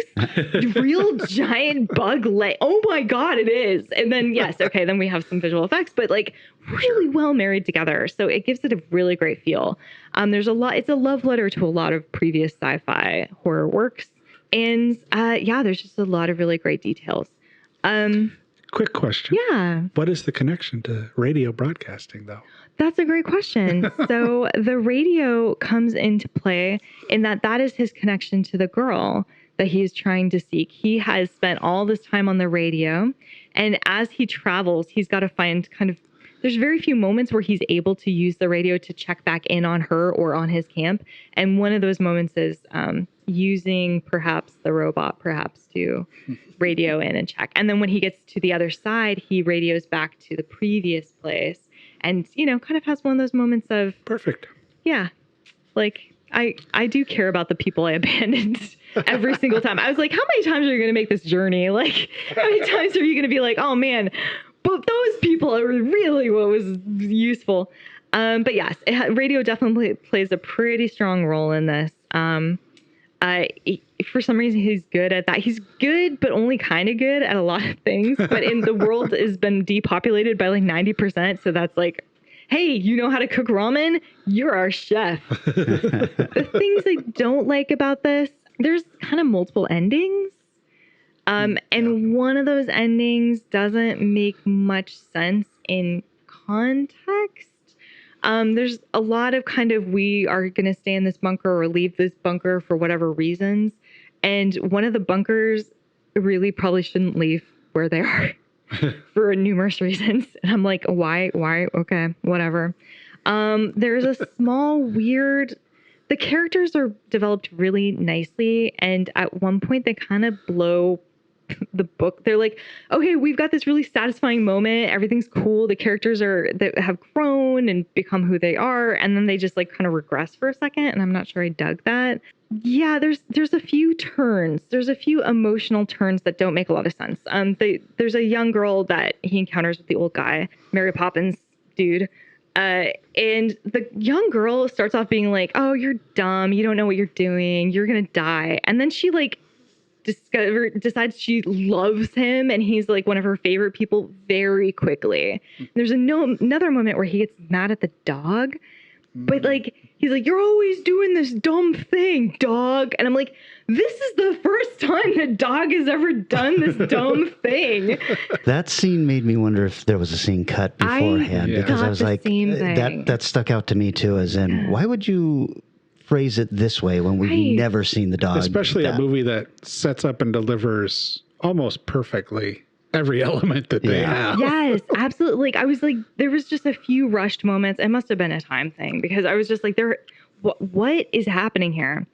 Real giant bug leg? Oh my God, it is. And then, yes, okay, then we have some visual effects, but like really well married together. So it gives it a really great feel. It's a love letter to a lot of previous sci-fi horror works. And there's just a lot of really great details. Quick question. Yeah. What is the connection to radio broadcasting, though? That's a great question. So the radio comes into play in that is his connection to the girl that he's trying to seek. He has spent all this time on the radio, and as he travels, he's got to find there's very few moments where he's able to use the radio to check back in on her or on his camp. And one of those moments is using perhaps the robot to radio in and check. And then when he gets to the other side, he radios back to the previous place and, kind of has one of those moments of perfect. Yeah. Like I do care about the people I abandoned every single time. I was like, how many times are you going to make this journey? Like, how many times are you going to be like, oh man, but those people are really what was useful. But yes, radio definitely plays a pretty strong role in this. For some reason, he's good at that. He's good, but only kind of good at a lot of things. But in the world has been depopulated by like 90%. So that's like, hey, you know how to cook ramen? You're our chef. The things I don't like about this, there's kind of multiple endings. And one of those endings doesn't make much sense in context. There's a lot of we are going to stay in this bunker or leave this bunker for whatever reasons. And one of the bunkers really probably shouldn't leave where they are for numerous reasons. And I'm like, why? Okay, whatever. There's a small weird, the characters are developed really nicely. And at one point they kind of blow the book. They're like, okay, we've got this really satisfying moment. Everything's cool. The characters that have grown and become who they are. And then they just kind of regress for a second. And I'm not sure I dug that. Yeah, there's a few turns. There's a few emotional turns that don't make a lot of sense. There's a young girl that he encounters with the old guy, Mary Poppins dude. And the young girl starts off being like, oh, you're dumb. You don't know what you're doing. You're going to die. And then she decides she loves him and he's like one of her favorite people very quickly. There's another moment where he gets mad at the dog, but he's like, you're always doing this dumb thing, dog. And I'm like, this is the first time the dog has ever done this dumb thing. That scene made me wonder if there was a scene cut beforehand because I was like, that stuck out to me too, as in, why would you phrase it this way when we've never seen the dog? Especially a movie that sets up and delivers almost perfectly every element that they have. Yes, absolutely. I was like, there was just a few rushed moments. It must have been a time thing because I was just like, what is happening here?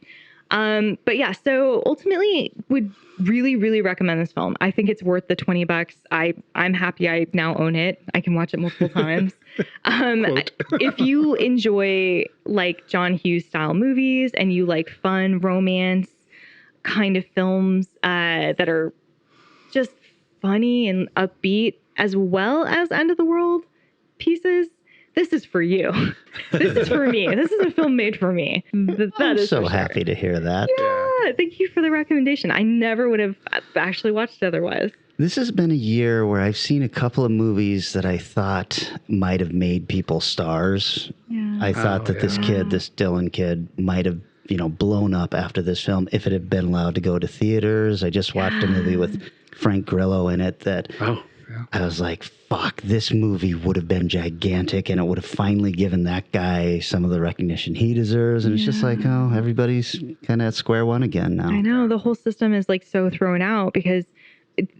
But yeah, so ultimately would really, really recommend this film. I think it's worth the $20. I'm happy I now own it. I can watch it multiple times. If you enjoy John Hughes style movies and you like fun romance kind of films that are just funny and upbeat as well as end of the world pieces, this is for you. This is for me. This is a film made for me. I'm so happy to hear that. Yeah, thank you for the recommendation. I never would have actually watched it otherwise. This has been a year where I've seen a couple of movies that I thought might have made people stars. Yeah. I thought that this Dylan kid, might have, blown up after this film if it had been allowed to go to theaters. I just watched a movie with Frank Grillo in it that I was like, fuck, this movie would have been gigantic and it would have finally given that guy some of the recognition he deserves. And it's just like, oh, everybody's kind of at square one again now. I know. The whole system is like so thrown out because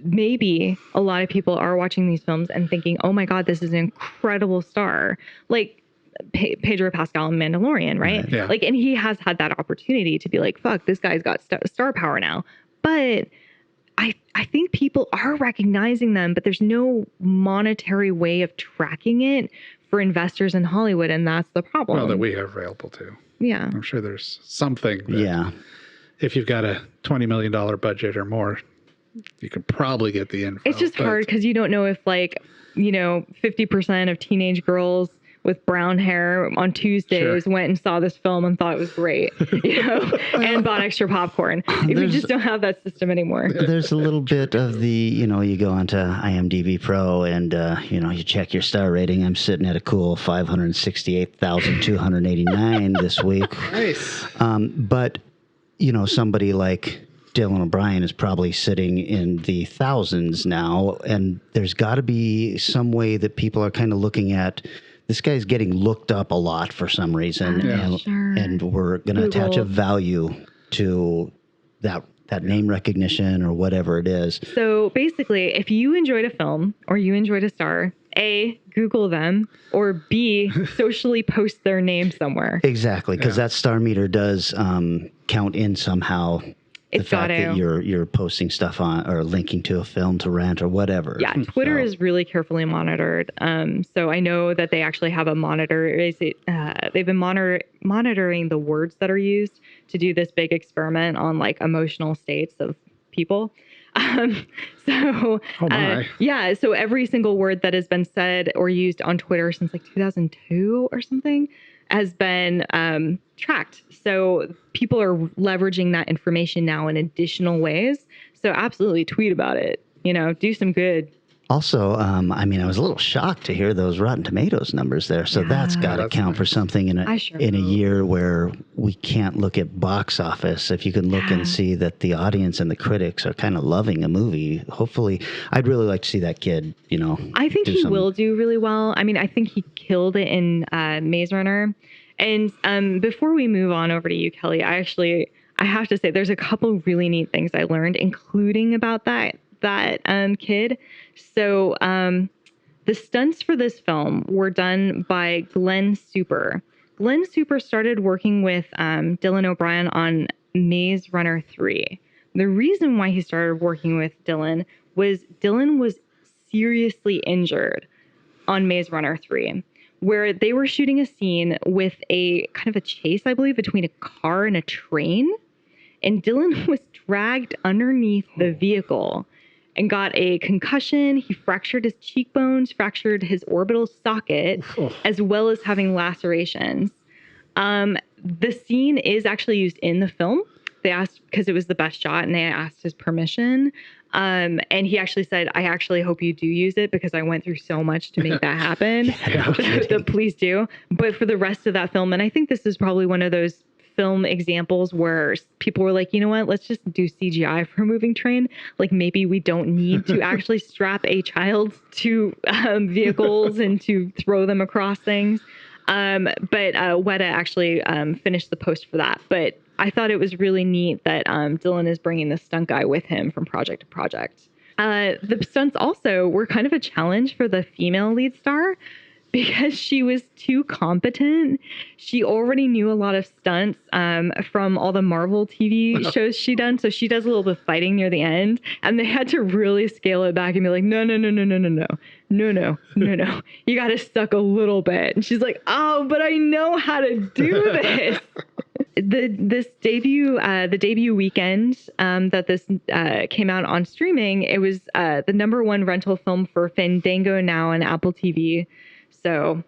maybe a lot of people are watching these films and thinking, oh my God, this is an incredible star. Like Pedro Pascal in Mandalorian, right? Yeah. Like, and he has had that opportunity to be like, fuck, this guy's got star power now. But I think people are recognizing them, but there's no monetary way of tracking it for investors in Hollywood. And that's the problem. Well, that we are available to. Yeah. I'm sure there's something. That if you've got a $20 million budget or more, you could probably get the info. It's just hard because you don't know if 50% of teenage girls with brown hair on Tuesdays went and saw this film and thought it was great, and bought extra popcorn. We just don't have that system anymore. There's a little bit of the, you go onto IMDb Pro and, you check your star rating. I'm sitting at a cool 568,289 this week. Nice. But, somebody like Dylan O'Brien is probably sitting in the thousands now, and there's got to be some way that people are kind of looking at this guy's getting looked up a lot for some reason, and we're going to attach a value to that name recognition or whatever it is. So basically, if you enjoyed a film or you enjoyed a star, A, Google them, or B, socially post their name somewhere. Exactly, because that star meter does count in somehow. The fact that you're posting stuff on or linking to a film to rent or whatever. Yeah, Twitter is really carefully monitored. So I know that they actually have a monitor. They've been monitoring the words that are used to do this big experiment on like emotional states of people. So every single word that has been said or used on Twitter since like 2002 or something has been tracked. So people are leveraging that information now in additional ways. So absolutely tweet about it, do some good. Also, I was a little shocked to hear those Rotten Tomatoes numbers there. So that's got to count for something in a year where we can't look at box office. If you can look and see that the audience and the critics are kind of loving a movie, hopefully, I'd really like to see that kid, I think he will do really well. I think he killed it in Maze Runner. And before we move on over to you, Kelly, I have to say there's a couple really neat things I learned, including about that kid. So the stunts for this film were done by Glenn Super. Glenn Super started working with Dylan O'Brien on Maze Runner 3. The reason why he started working with Dylan was seriously injured on Maze Runner 3, where they were shooting a scene with a kind of a chase, I believe, between a car and a train. And Dylan was dragged underneath the vehicle and got a concussion. He fractured his cheekbones, fractured his orbital socket, as well as having lacerations. The scene is actually used in the film. They asked, because it was the best shot, and they asked his permission. And he actually said, I actually hope you do use it because I went through so much to make that happen. Please do. But for the rest of that film, and I think this is probably one of those film examples where people were like, you know what, let's just do CGI for a moving train. Like maybe we don't need to actually strap a child to vehicles and to throw them across things. But Weta actually finished the post for that. But I thought it was really neat that Dylan is bringing the stunt guy with him from project to project. The stunts also were kind of a challenge for the female lead star because she was too competent. She already knew a lot of stunts from all the Marvel TV shows she done. So she does a little bit of fighting near the end, and they had to really scale it back and be like, no. You got to suck a little bit. And she's like, oh, but I know how to do this. The debut weekend that this came out on streaming, it was the #1 rental film for Fandango Now and Apple TV. So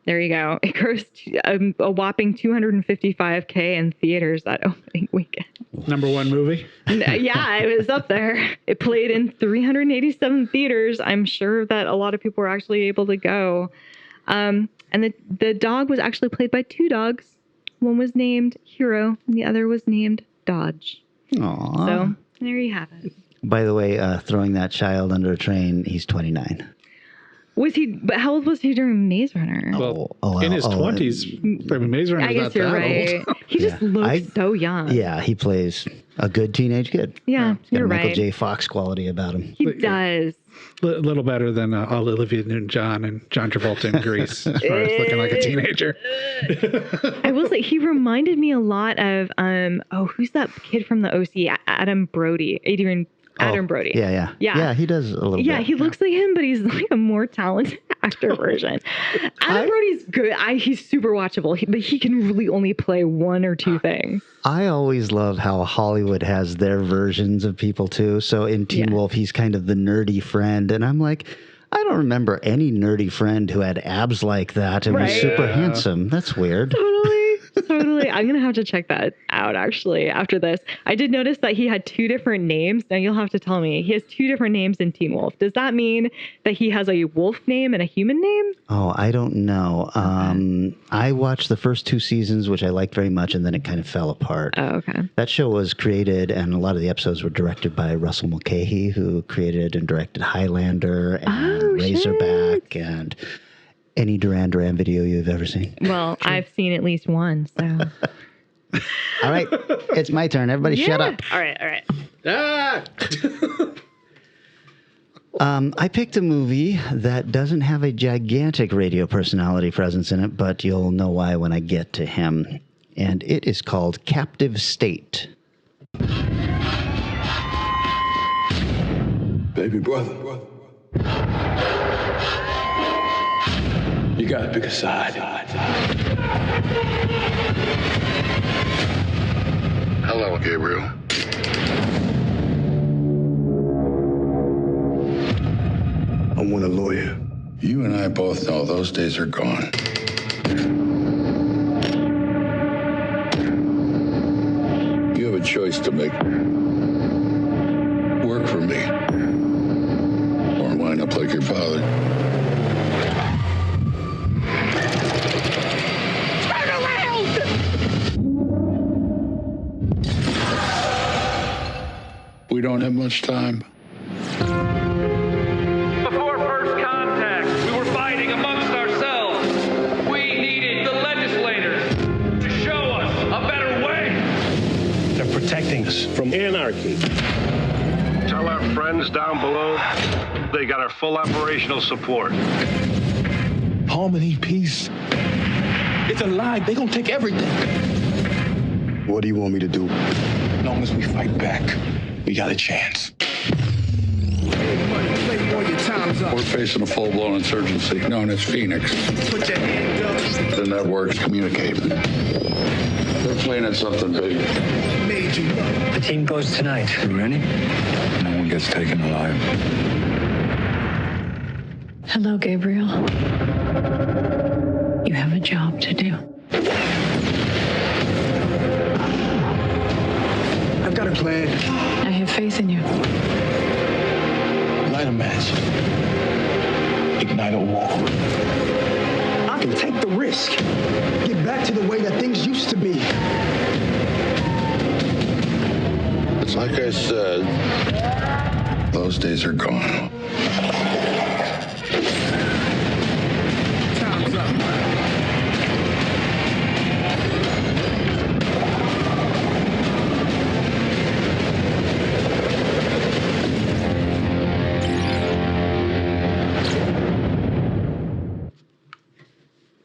There you go. It grossed a whopping $255K in theaters that opening weekend. Number one movie? Yeah, it was up there. It played in 387 theaters. I'm sure that a lot of people were actually able to go. And the dog was actually played by two dogs. One was named Hero, and the other was named Dodge. Aww. So there you have it. By the way, throwing that child under a train, he's 29. Was he? But how old was he during Maze Runner? Well, in his 20s. I mean, Maze Runner's I guess not you're that right. old. He just looks so young. Yeah, he plays a good teenage kid. Yeah, He's got you're a Michael right. J. Fox quality about him. He does. A little better than all Olivia Newton-John and John Travolta in Grease, as far as looking like a teenager. I will say he reminded me a lot of who's that kid from the OC? Adam Brody. Adam Brody. Yeah. Yeah, he does a little bit. Yeah, he looks like him, but he's like a more talented actor version. Adam Brody's good. He's super watchable, but he can really only play one or two things. I always love how Hollywood has their versions of people too. So in Teen Wolf, he's kind of the nerdy friend. And I'm like, I don't remember any nerdy friend who had abs like that and was super handsome. That's weird. Totally. I'm going to have to check that out, actually, after this. I did notice that he had two different names. Now, you'll have to tell me. He has two different names in Teen Wolf. Does that mean that he has a wolf name and a human name? Oh, I don't know. I watched the first two seasons, which I liked very much, and then it kind of fell apart. Oh, okay. That show was created, and a lot of the episodes were directed by Russell Mulcahy, who created and directed Highlander and Razorback and any Duran Duran video you've ever seen. Well, I've seen at least one, so. All right, it's my turn. Everybody shut up. All right. I picked a movie that doesn't have a gigantic radio personality presence in it, but you'll know why when I get to him. And it is called Captive State. Baby brother. You gotta pick a side. Hello, Gabriel. I want a lawyer. You and I both know those days are gone. You have a choice to make. Work for me. Or line up like your father. We don't have much time. Before first contact, we were fighting amongst ourselves. We needed the legislators to show us a better way. They're protecting us from anarchy. Tell our friends down below they got our full operational support. Harmony, peace. It's a lie. They're gonna take everything. What do you want me to do? As long as we fight back, we got a chance. We're facing a full-blown insurgency known as Phoenix. Put your hand up. The networks communicate. They're planning something big. The team goes tonight. You ready? No one gets taken alive. Hello, Gabriel. You have a job to do. I've got a plan. I have faith in you. Light a match. Ignite a war. I can take the risk. Get back to the way that things used to be. It's like I said, those days are gone. Time's up.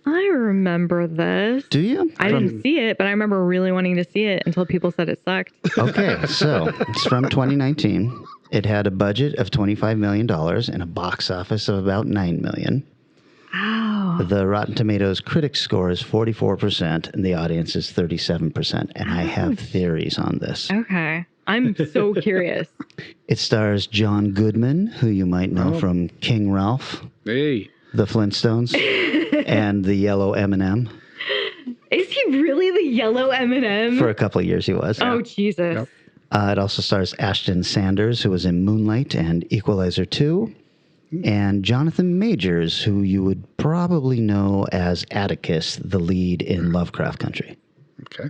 I remember this. Do you? I didn't see it, but I remember really wanting to see it until people said it sucked. Okay, so it's from 2019. It had a budget of $25 million and a box office of about $9 million. Wow. The Rotten Tomatoes critic score is 44%, and the audience is 37%. And I have theories on this. Okay. I'm so curious. It stars John Goodman, who you might know from King Ralph, Hey. The Flintstones. and the yellow M&M. Is he really the yellow M&M? For a couple of years he was. Oh, Jesus. Yep. It also stars Ashton Sanders, who was in Moonlight and Equalizer 2, and Jonathan Majors, who you would probably know as Atticus, the lead in Lovecraft Country. Okay.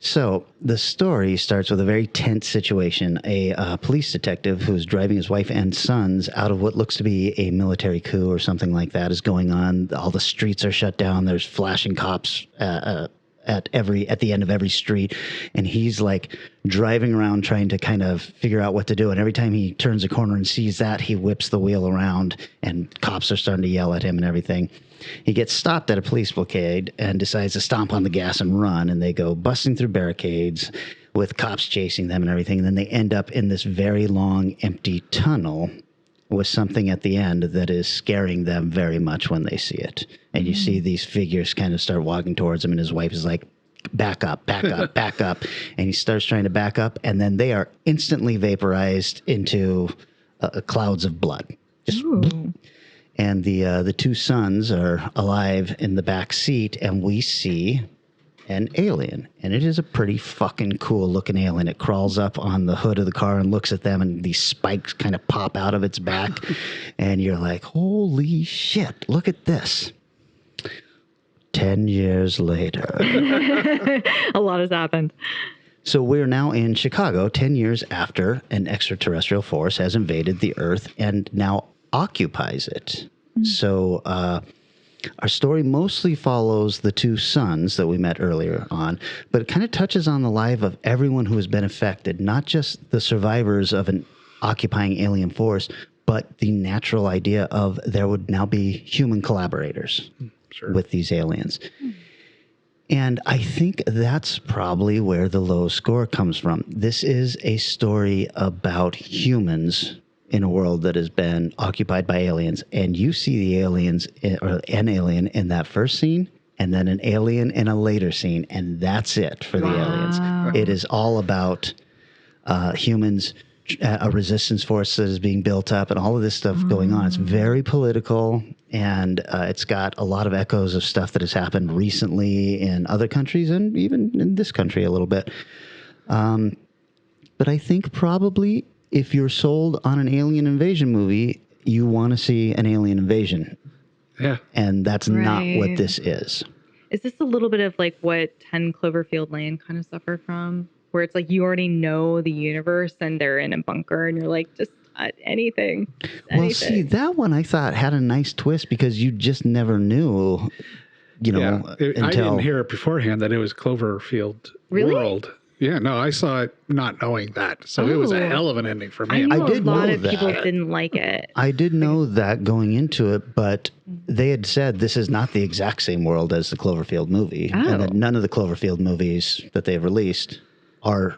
So the story starts with a very tense situation. A police detective who's driving his wife and sons out of what looks to be a military coup or something like that is going on. All the streets are shut down. There's flashing cops at the end of every street, and he's like driving around trying to kind of figure out what to do. And every time he turns a corner and sees that, he whips the wheel around, and cops are starting to yell at him and everything. He gets stopped at a police blockade and decides to stomp on the gas and run, and they go busting through barricades with cops chasing them and everything. And then they end up in this very long, empty tunnel with something at the end that is scaring them very much when they see it. And you see these figures kind of start walking towards him, and his wife is like, back up, back up, back up. And he starts trying to back up, and then they are instantly vaporized into clouds of blood. Just and the two sons are alive in the back seat, and we see an alien, and it is a pretty fucking cool looking alien. It crawls up on the hood of the car and looks at them, and these spikes kind of pop out of its back, and you're like, holy shit, look at this. 10 years later. A lot has happened. So we're now in Chicago, 10 years after an extraterrestrial force has invaded the Earth and now occupies it. So our story mostly follows the two sons that we met earlier on, but it kind of touches on the life of everyone who has been affected, not just the survivors of an occupying alien force, but the natural idea of there would now be human collaborators with these aliens. And I think that's probably where the low score comes from. This is a story about humans in a world that has been occupied by aliens, and you see the aliens, or an alien in that first scene, and then an alien in a later scene, and that's it for the aliens. It is all about humans, a resistance force that is being built up, and all of this stuff going on. It's very political, and it's got a lot of echoes of stuff that has happened recently in other countries, and even in this country a little bit. But I think probably if you're sold on an alien invasion movie, you want to see an alien invasion. Yeah. And that's not what this is. Is this a little bit of like what 10 Cloverfield Lane kind of suffered from? Where it's like you already know the universe and they're in a bunker and you're like, just anything. Well, see, that one I thought had a nice twist because you just never knew, you know, until... I didn't hear it beforehand that it was Cloverfield World. Yeah, no, I saw it not knowing that. So it was a hell of an ending for me. I did know a lot of people didn't like it. I did know that going into it, but they had said this is not the exact same world as the Cloverfield movie. And that none of the Cloverfield movies that they've released are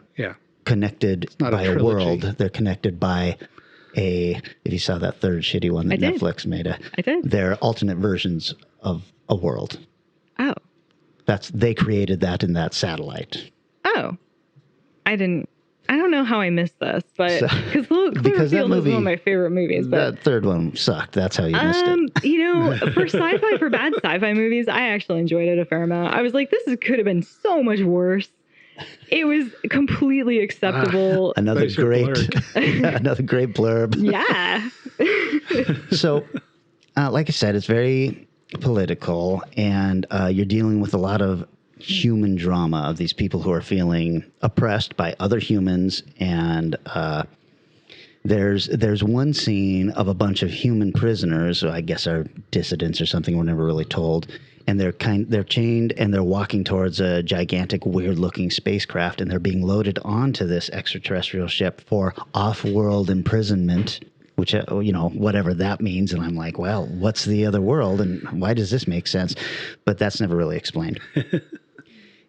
connected by a world. They're connected by if you saw that third shitty one that Netflix made, they're alternate versions of a world. Oh. They created that in that satellite. Oh. I don't know how I missed this, but because that movie is one of my favorite movies. But that third one sucked. That's how you missed it. You know, for bad sci-fi movies, I actually enjoyed it a fair amount. I was like, this could have been so much worse. It was completely acceptable. Another great blurb. Yeah. So, like I said, it's very political, and you're dealing with a lot of human drama of these people who are feeling oppressed by other humans, and there's one scene of a bunch of human prisoners, who I guess are dissidents or something, we're never really told, and they're chained and they're walking towards a gigantic weird looking spacecraft, and they're being loaded onto this extraterrestrial ship for off-world imprisonment, which, you know, whatever that means. And I'm like, well, what's the other world and why does this make sense? But that's never really explained.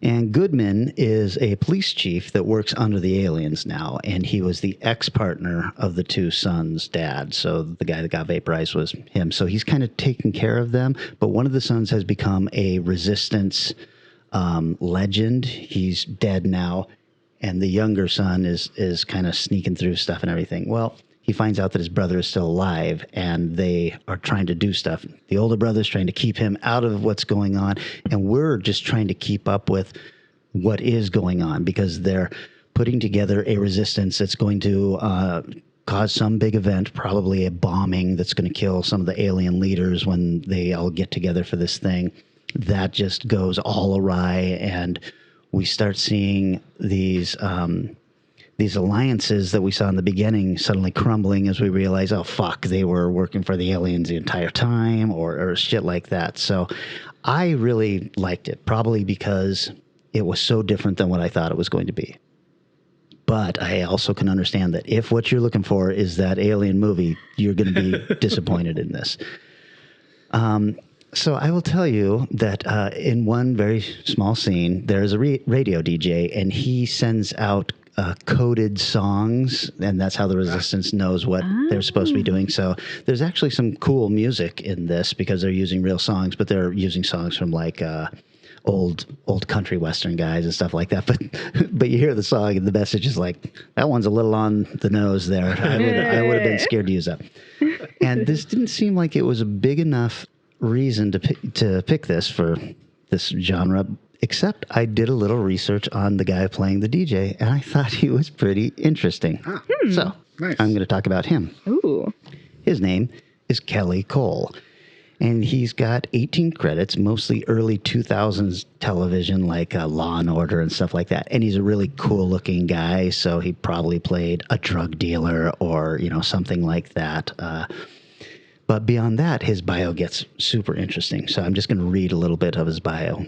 And Goodman is a police chief that works under the aliens now, and he was the ex-partner of the two sons' dad. So the guy that got vaporized was him. So he's kind of taking care of them, but one of the sons has become a resistance legend. He's dead now, and the younger son is kind of sneaking through stuff and everything. Well, he finds out that his brother is still alive, and they are trying to do stuff. The older brother's trying to keep him out of what's going on, and we're just trying to keep up with what is going on, because they're putting together a resistance that's going to cause some big event, probably a bombing that's going to kill some of the alien leaders when they all get together for this thing. That just goes all awry, and we start seeing these alliances that we saw in the beginning suddenly crumbling as we realize, oh, fuck, they were working for the aliens the entire time, or shit like that. So I really liked it, probably because it was so different than what I thought it was going to be. But I also can understand that if what you're looking for is that alien movie, you're going to be disappointed in this. So I will tell you that in one very small scene, there's a radio DJ, and he sends out coded songs, and that's how the Resistance knows what they're supposed to be doing. So there's actually some cool music in this, because they're using real songs, but they're using songs from like old country western guys and stuff like that. But you hear the song, and the message is like, that one's a little on the nose there. I would have been scared to use that. And this didn't seem like it was a big enough reason to pick this for this genre, except I did a little research on the guy playing the DJ, and I thought he was pretty interesting. So nice. I'm going to talk about him. Ooh. His name is Kelly Cole, and he's got 18 credits, mostly early 2000s television, like Law and Order and stuff like that. And he's a really cool-looking guy, so he probably played a drug dealer or something like that. But beyond that, his bio gets super interesting. So I'm just going to read a little bit of his bio.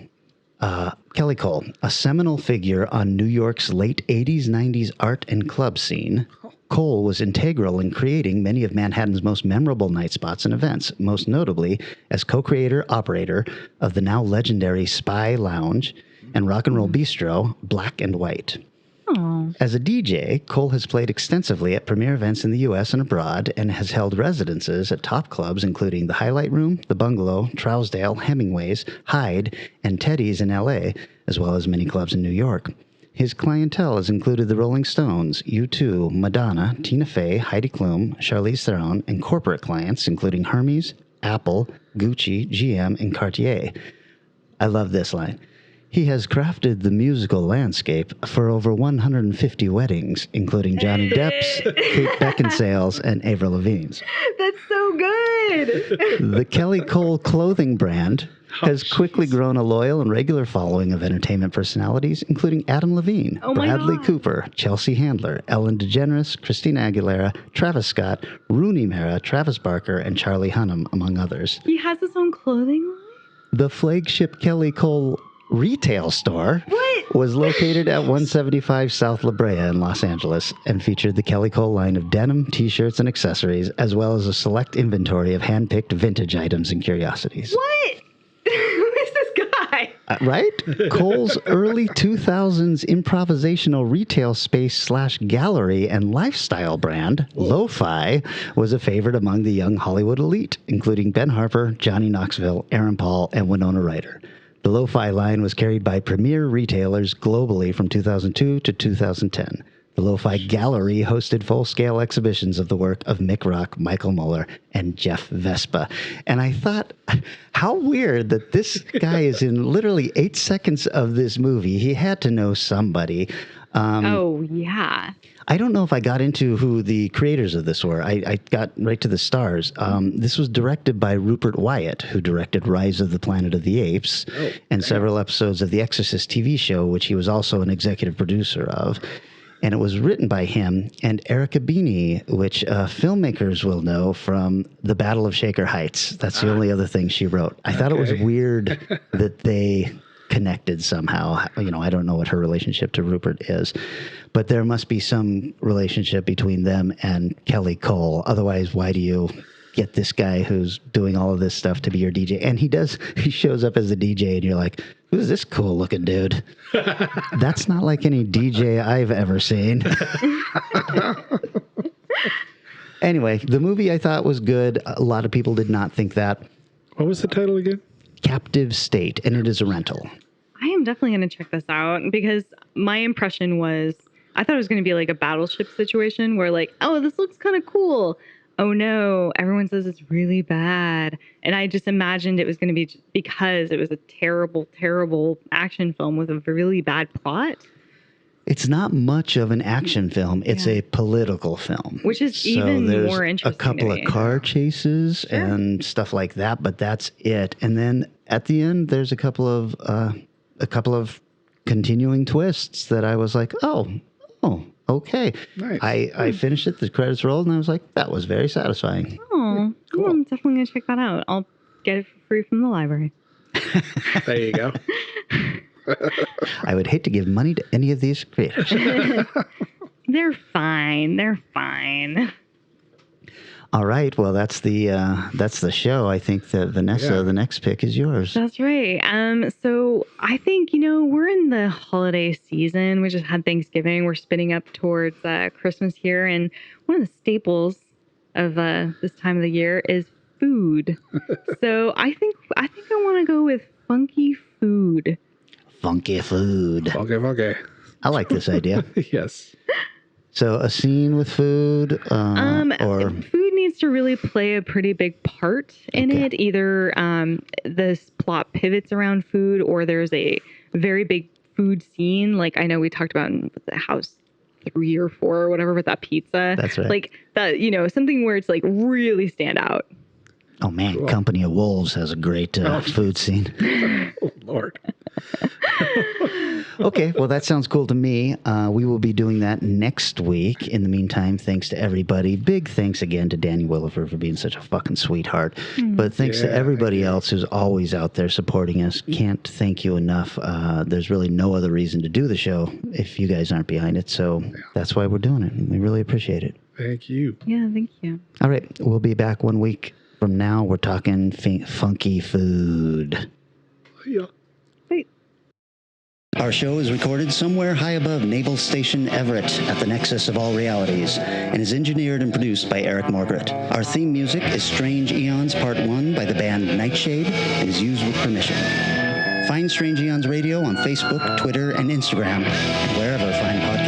Kelly Cole, a seminal figure on New York's late 80s, 90s art and club scene. Cole was integral in creating many of Manhattan's most memorable night spots and events, most notably as co-creator-operator of the now legendary Spy Lounge and rock and roll bistro, Black and White. Aww. As a DJ, Cole has played extensively at premier events in the U.S. and abroad, and has held residences at top clubs including the Highlight Room, the Bungalow, Trousdale, Hemingway's, Hyde, and Teddy's in L.A., as well as many clubs in New York. His clientele has included the Rolling Stones, U2, Madonna, Tina Fey, Heidi Klum, Charlize Theron, and corporate clients including Hermes, Apple, Gucci, GM, and Cartier. I love this line. He has crafted the musical landscape for over 150 weddings, including Johnny Depp's, Kate Beckinsale's, and Avril Lavigne's. That's so good. The Kelly Cole clothing brand has quickly grown a loyal and regular following of entertainment personalities, including Adam Levine, Bradley Cooper, Chelsea Handler, Ellen DeGeneres, Christina Aguilera, Travis Scott, Rooney Mara, Travis Barker, and Charlie Hunnam, among others. He has his own clothing line? The flagship Kelly Cole retail store was located at 175 South La Brea in Los Angeles, and featured the Kelly Cole line of denim, t-shirts, and accessories, as well as a select inventory of hand-picked vintage items and curiosities. What? Who is this guy? Right? Cole's early 2000s improvisational retail space / gallery and lifestyle brand, Lo-Fi, was a favorite among the young Hollywood elite, including Ben Harper, Johnny Knoxville, Aaron Paul, and Winona Ryder. The Lo-Fi line was carried by premier retailers globally from 2002 to 2010. The Lo-Fi Gallery hosted full-scale exhibitions of the work of Mick Rock, Michael Muller, and Jeff Vespa. And I thought, how weird that this guy is in literally 8 seconds of this movie. He had to know somebody. Oh, yeah. I don't know if I got into who the creators of this were. I got right to the stars. This was directed by Rupert Wyatt, who directed Rise of the Planet of the Apes and several episodes of The Exorcist TV show, which he was also an executive producer of. And it was written by him and Erica Beanie, which filmmakers will know from The Battle of Shaker Heights. That's the only other thing she wrote. I thought it was weird that they connected somehow. I don't know what her relationship to Rupert is, but there must be some relationship between them and Kelly Cole. Otherwise, why do you get this guy who's doing all of this stuff to be your DJ? And he shows up as a DJ, and you're like, who's this cool looking dude? That's not like any DJ I've ever seen. Anyway, the movie I thought was good. A lot of people did not think that. What was the title again? Captive State, and it is a rental. I am definitely going to check this out, because my impression was I thought it was going to be like a battleship situation where like, oh, this looks kind of cool. Oh no, everyone says it's really bad. And I just imagined it was going to be because it was a terrible, terrible action film with a really bad plot. It's not much of an action film. It's a political film. Which is even more interesting. A couple of car chases and stuff like that, but that's it. And then at the end, there's a couple of continuing twists that I was like, oh, okay. Nice. I finished it, the credits rolled, and I was like, that was very satisfying. Oh, cool. Well, I'm definitely going to check that out. I'll get it for free from the library. There you go. I would hate to give money to any of these creators. They're fine. They're fine. All right. Well, that's the show. I think that Vanessa, the next pick is yours. That's right. So I think, we're in the holiday season. We just had Thanksgiving. We're spinning up towards Christmas here. And one of the staples of this time of the year is food. So I think I want to go with funky food. Funky food. Funky. I like this idea. Yes. So a scene with food, or food needs to really play a pretty big part in it. Either this plot pivots around food, or there's a very big food scene. Like I know we talked about in the House 3 or 4 or whatever with that pizza. That's right. Like that, something where it's like really stand out. Oh man, cool. Company of Wolves has a great food scene. Oh Lord. Okay, well that sounds cool to me. We will be doing that next week. In the meantime, thanks to everybody. Big thanks again to Danny Willifer for being such a fucking sweetheart. But thanks to everybody else who's always out there supporting us. Can't thank you enough. There's really no other reason to do the show if you guys aren't behind it. So that's why we're doing it. We really appreciate it. Thank you. Yeah, thank you. All right, we'll be back 1 week from now. We're talking funky food. Yeah. Our show is recorded somewhere high above Naval Station Everett at the nexus of all realities and is engineered and produced by Eric Morgret. Our theme music is Strange Aeons Part 1 by the band Nightshade and is used with permission. Find Strange Aeons Radio on Facebook, Twitter, and Instagram, and wherever fine podcasts